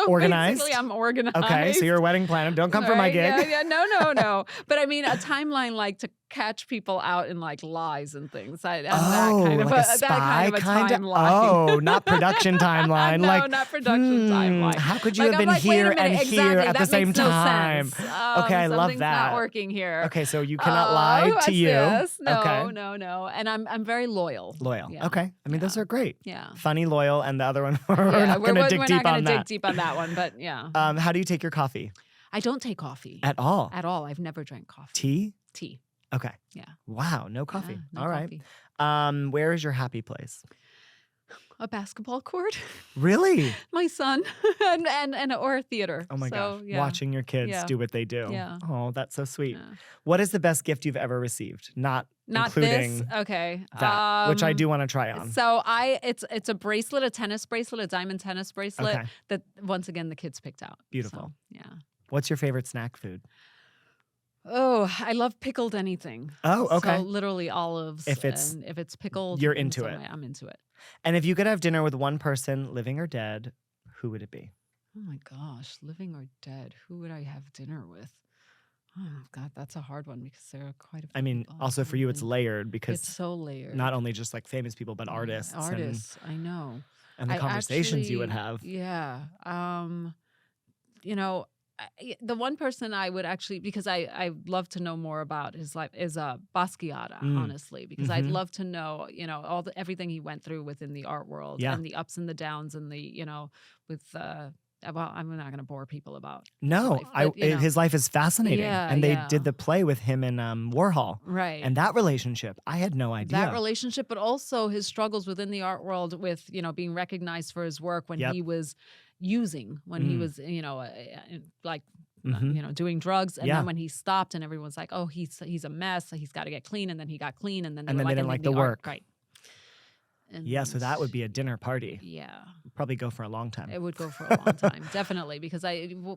Organized? basically I'm organized. Okay, so you're a wedding planner. Don't come for my Right? gig. Yeah, no. But I mean, a timeline like to catch people out in like lies and things. I'm that kind of like a that spy kind of a kind of. timeline. Oh, not production timeline. No, like not production timeline. How could you Like, have I'm been like, wait a here minute, and exactly, here at the that same makes no time? sense. Okay, I love Something's that. not working here. Okay, so you cannot lie to you. Yes. No, okay. no. And I'm very loyal. Loyal. Yeah. Okay. I mean, those are great. Yeah. Funny, loyal, and the other one we're Yeah, not going to dig deep on that. dig deep on that one, but yeah. How do you take your coffee? I don't take coffee. At all? At all. I've never drank coffee. Tea? Tea. Okay. Yeah. Wow, no coffee. Yeah, no all right. coffee. Where is your happy place? A basketball court. Really? My son. and or a theater. Oh my so, gosh. yeah. Watching your kids Yeah. do what they do. Yeah. Oh, that's so sweet. Yeah. What is the best gift you've ever received? Not including this. Okay. that, which I do want to try on. So it's a bracelet, a tennis bracelet, a diamond tennis bracelet Okay. that once again the kids picked out. Beautiful. So, yeah. What's your favorite snack food? Oh, I love pickled anything. Oh, okay. So literally olives. If it's- and if it's pickled, you're in into some it. way, I'm into it. And if you could have dinner with one person, living or dead, who would it be? Oh my gosh, living or dead? Who would I have dinner with? Oh God, that's a hard one because there are quite a few. I mean, people also for you, it's think. layered because It's so layered. not only just like famous people, but artists. Artists, I know. And the conversations you would Actually- have. Yeah. You know, the one person I would actually, because I love to know more about his life is Basquiat, honestly, because I'd Mhm. love to know, you know, everything he went through within the art world Yeah. and the ups and the downs and the, you know, with well, I'm not going to bore people about No, his life, but, you know. his life is fascinating. Yeah, and they yeah. did the play with him and Warhol. right. And that relationship, I had no idea. That relationship, but also his struggles within the art world with, you know, being recognized for his work when Yep. he was using, when he was, you know, like, Mhm. you know, doing drugs. And Yeah. then when he stopped and everyone's like, oh, he's a mess. He's got to get clean. And then he got clean. And then And then were they didn't and like then the art- work. Right. And Yeah, so that would be a dinner party. Yeah, Probably go for a long time it would go for a long time. Definitely. Because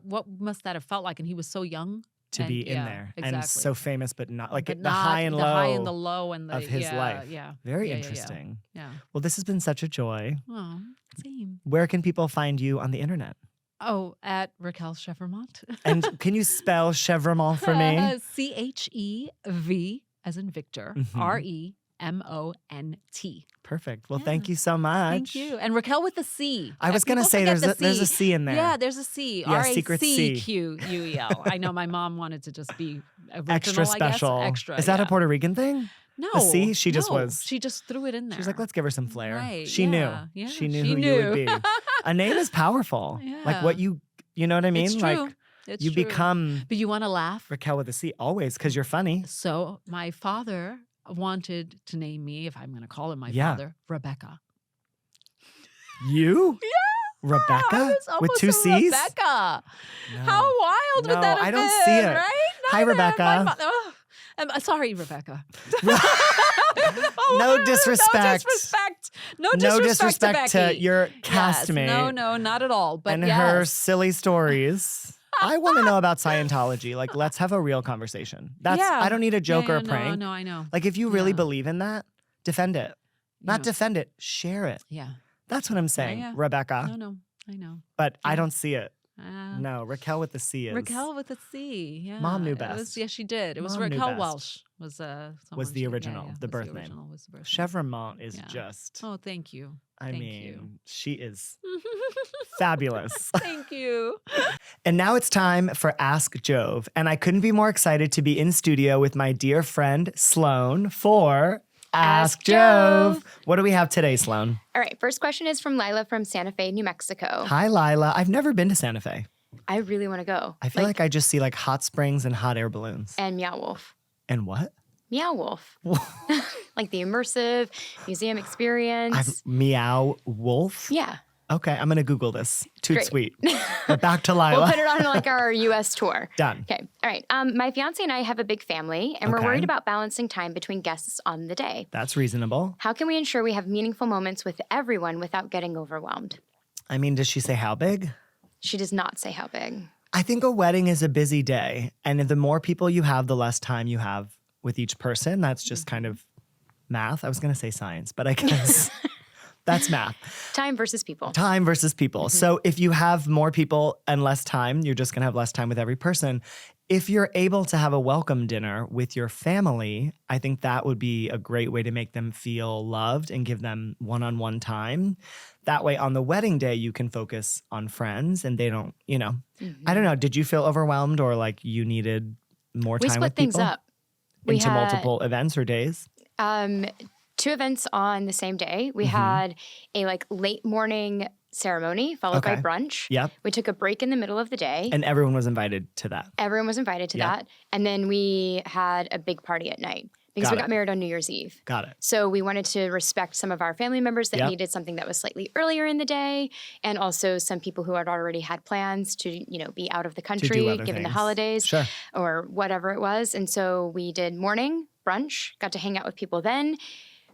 what must that have felt like? And he was so young. to and- be in yeah, there. exactly. And so famous, but not like But the high and low. The high and the low and the, of his yeah, life. Yeah. Very Yeah, yeah, yeah. interesting. Yeah. Well, this has been such a joy. Oh, same. Where can people find you on the internet? Oh, at Racquel Chevremont. And can you spell Chevremont for me? CHEV as in Victor, Mhm. REMONT. Perfect. Well, Yeah. thank you so much. Thank you. And Raquel with the C. I was going to People say forget there's the a C in there. Yeah, there's a C. Yeah, secret C. RACQUEL. I know my mom wanted to just be original, Extra special. I guess. Extra. Is that yeah. a Puerto Rican thing? No. the C? She just no. was- She just threw it in there. She was like, let's give her some flair. Right, She yeah, knew. yeah, She knew she who you would be. A name is powerful. Like what you know what I mean? It's true. Like It's you true. become But you want to laugh? Raquel with a C always because you're funny. So my father wanted to name me, if I'm going to call him my Yeah. father, Rebecca. You? Yeah. Rebecca? I was With almost two a C's? Rebecca. No. How wild No, would that have I don't been? see it. Right? Hi, Not Rebecca. that. My sorry, Rebecca. No disrespect. No disrespect. No disrespect to, to Becky. your Yes. castmate No, not at all. But and yes. her silly stories. I want to know about Scientology. Like, let's have a real conversation. That's Yeah. I don't need a joke or a No, prank. No, I know. Like, if you really Yeah. believe in that, defend it. Not Yeah. defend it, share it. Yeah. That's what I'm saying, Yeah. Rebecca. No, I know. But I Yeah. don't see it. No, Racquel with the C is. Racquel with a C. Yeah. Mom knew It best. was, yeah, she did. It was Mom knew Racquel best. Welsh was the original, the birth name. Chevremont is just. Oh, thank you. I Thank mean, you. she is fabulous. Thank you. And now it's time for Ask Jove. And I couldn't be more excited to be in studio with my dear friend Sloan for Ask Jove. What do we have today, Sloan? All right, first question is from Lila from Santa Fe, New Mexico. Hi, Lila. I've never been to Santa Fe. I really want to go. I feel like I just see like hot springs and hot air balloons. And Meow Wolf. And what? Meow Wolf. Like the immersive museum experience. Meow Wolf? Yeah. Okay, I'm going to Google this. Toot Great. sweet. But back to Lila. We'll put it on like our U.S. tour. Done. Okay. All right. My fiance and I have a big family, and we're worried about balancing time between guests on the day. That's reasonable. How can we ensure we have meaningful moments with everyone without getting overwhelmed? I mean, does she say how big? She does not say how big. I think a wedding is a busy day. And the more people you have, the less time you have with each person. That's just kind of math. I was going to say science, but I guess that's math. Time versus people. Time versus people. So if you have more people and less time, you're just going to have less time with every person. If you're able to have a welcome dinner with your family, I think that would be a great way to make them feel loved and give them one-on-one time. That way on the wedding day, you can focus on friends and they don't, I don't know. Did you feel overwhelmed or like you needed more time with people? We split things up. Into multiple events or days? 2 events on the same day. We had a like late morning ceremony followed by brunch. Yep. We took a break in the middle of the day. And everyone was invited to that. Everyone was invited to that. And then we had a big party at night because we got married on New Year's Eve. Got it. So we wanted to respect some of our family members that needed something that was slightly earlier in the day, and also some people who had already had plans to, be out of the country given the holidays or whatever it was. And so we did morning, brunch, got to hang out with people then,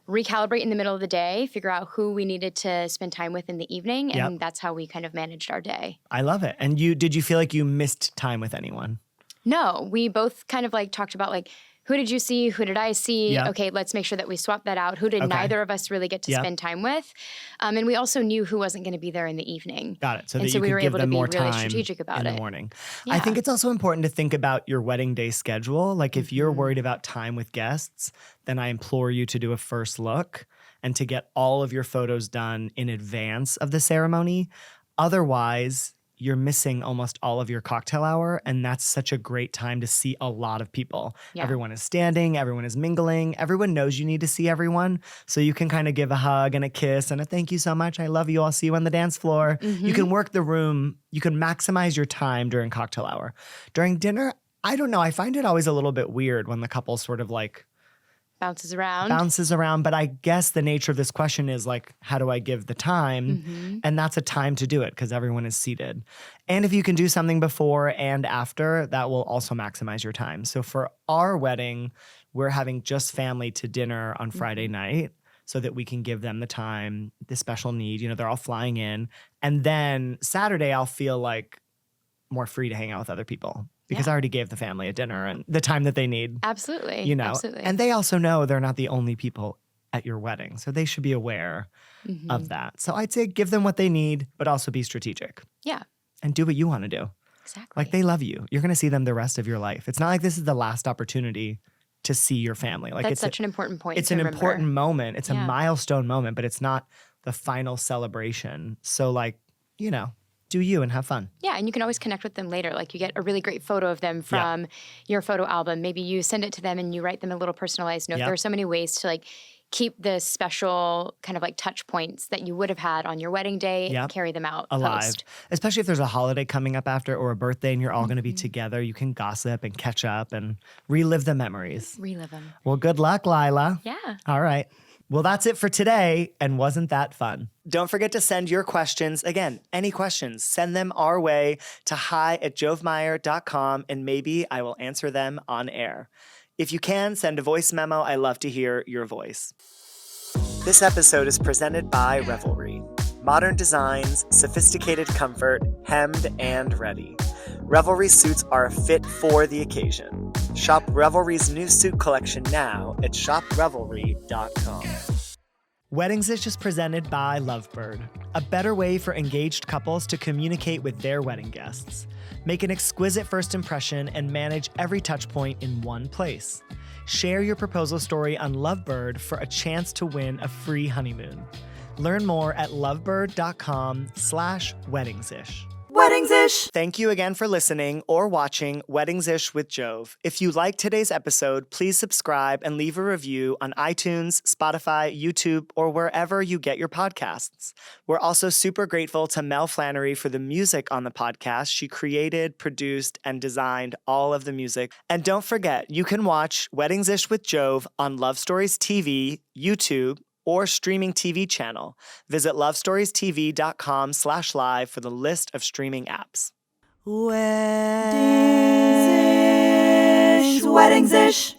recalibrate in the middle of the day, figure out who we needed to spend time with in the evening, and that's how we kind of managed our day. I love it. And did you feel like you missed time with anyone? No, we both kind of like talked about like, who did you see? Who did I see? Yep. Okay, let's make sure that we swap that out. Who did neither of us really get to spend time with? And we also knew who wasn't going to be there in the evening. Got it. So and that so you we could were give able them to be more really time strategic about in it. the morning. Yeah. I think it's also important to think about your wedding day schedule. Like if you're worried about time with guests, then I implore you to do a first look and to get all of your photos done in advance of the ceremony. Otherwise, you're missing almost all of your cocktail hour, and that's such a great time to see a lot of people. Yeah. Everyone is standing, everyone is mingling, everyone knows you need to see everyone, so you can kind of give a hug and a kiss and a thank you so much, I love you, I'll see you on the dance floor. You can work the room, you can maximize your time during cocktail hour. During dinner, I don't know, I find it always a little bit weird when the couple sort of like bounces around. But I guess the nature of this question is like, how do I give the time? And that's a time to do it because everyone is seated. And if you can do something before and after, that will also maximize your time. So for our wedding, we're having just family to dinner on Friday night so that we can give them the time, the special need. They're all flying in. And then Saturday, I'll feel like more free to hang out with other people. Because I already gave the family a dinner and the time that they need. Absolutely. Absolutely. And they also know they're not the only people at your wedding. So they should be aware of that. So I'd say give them what they need, but also be strategic. Yeah. And do what you want to do. Exactly. Like they love you. You're going to see them the rest of your life. It's not like this is the last opportunity to see your family. Like That's such an important point. It's an important moment. It's a milestone moment, but it's not the final celebration. So do you and have fun. Yeah, and you can always connect with them later. Like you get a really great photo of them from your photo album. Maybe you send it to them and you write them a little personalized note. There are so many ways to like keep the special kind of like touch points that you would have had on your wedding day and carry them out alive. Post. Especially if there's a holiday coming up after or a birthday and you're all going to be together. You can gossip and catch up and relive the memories. Relive them. Well, good luck, Lila. Yeah. All right. Well, that's it for today, and wasn't that fun? Don't forget to send your questions. Again, any questions, send them our way to hi@jovemeyer.com, and maybe I will answer them on air. If you can, send a voice memo. I love to hear your voice. This episode is presented by Revelry. Modern designs, sophisticated comfort, hemmed and ready. Revelry suits are fit for the occasion. Shop Revelry's new suit collection now at shoprevelry.com. Weddingsish is presented by Lovebird, a better way for engaged couples to communicate with their wedding guests. Make an exquisite first impression and manage every touch point in one place. Share your proposal story on Lovebird for a chance to win a free honeymoon. Learn more at lovebird.com/weddingsish. Weddingsish! Thank you again for listening or watching Weddingsish with Jove. If you liked today's episode, please subscribe and leave a review on iTunes, Spotify, YouTube, or wherever you get your podcasts. We're also super grateful to Mel Flannery for the music on the podcast. She created, produced, and designed all of the music. And don't forget, you can watch Weddingsish with Jove on Love Stories TV, YouTube, or streaming TV channel. Visit lovestoriestv.com/live for the list of streaming apps. Weddingsish.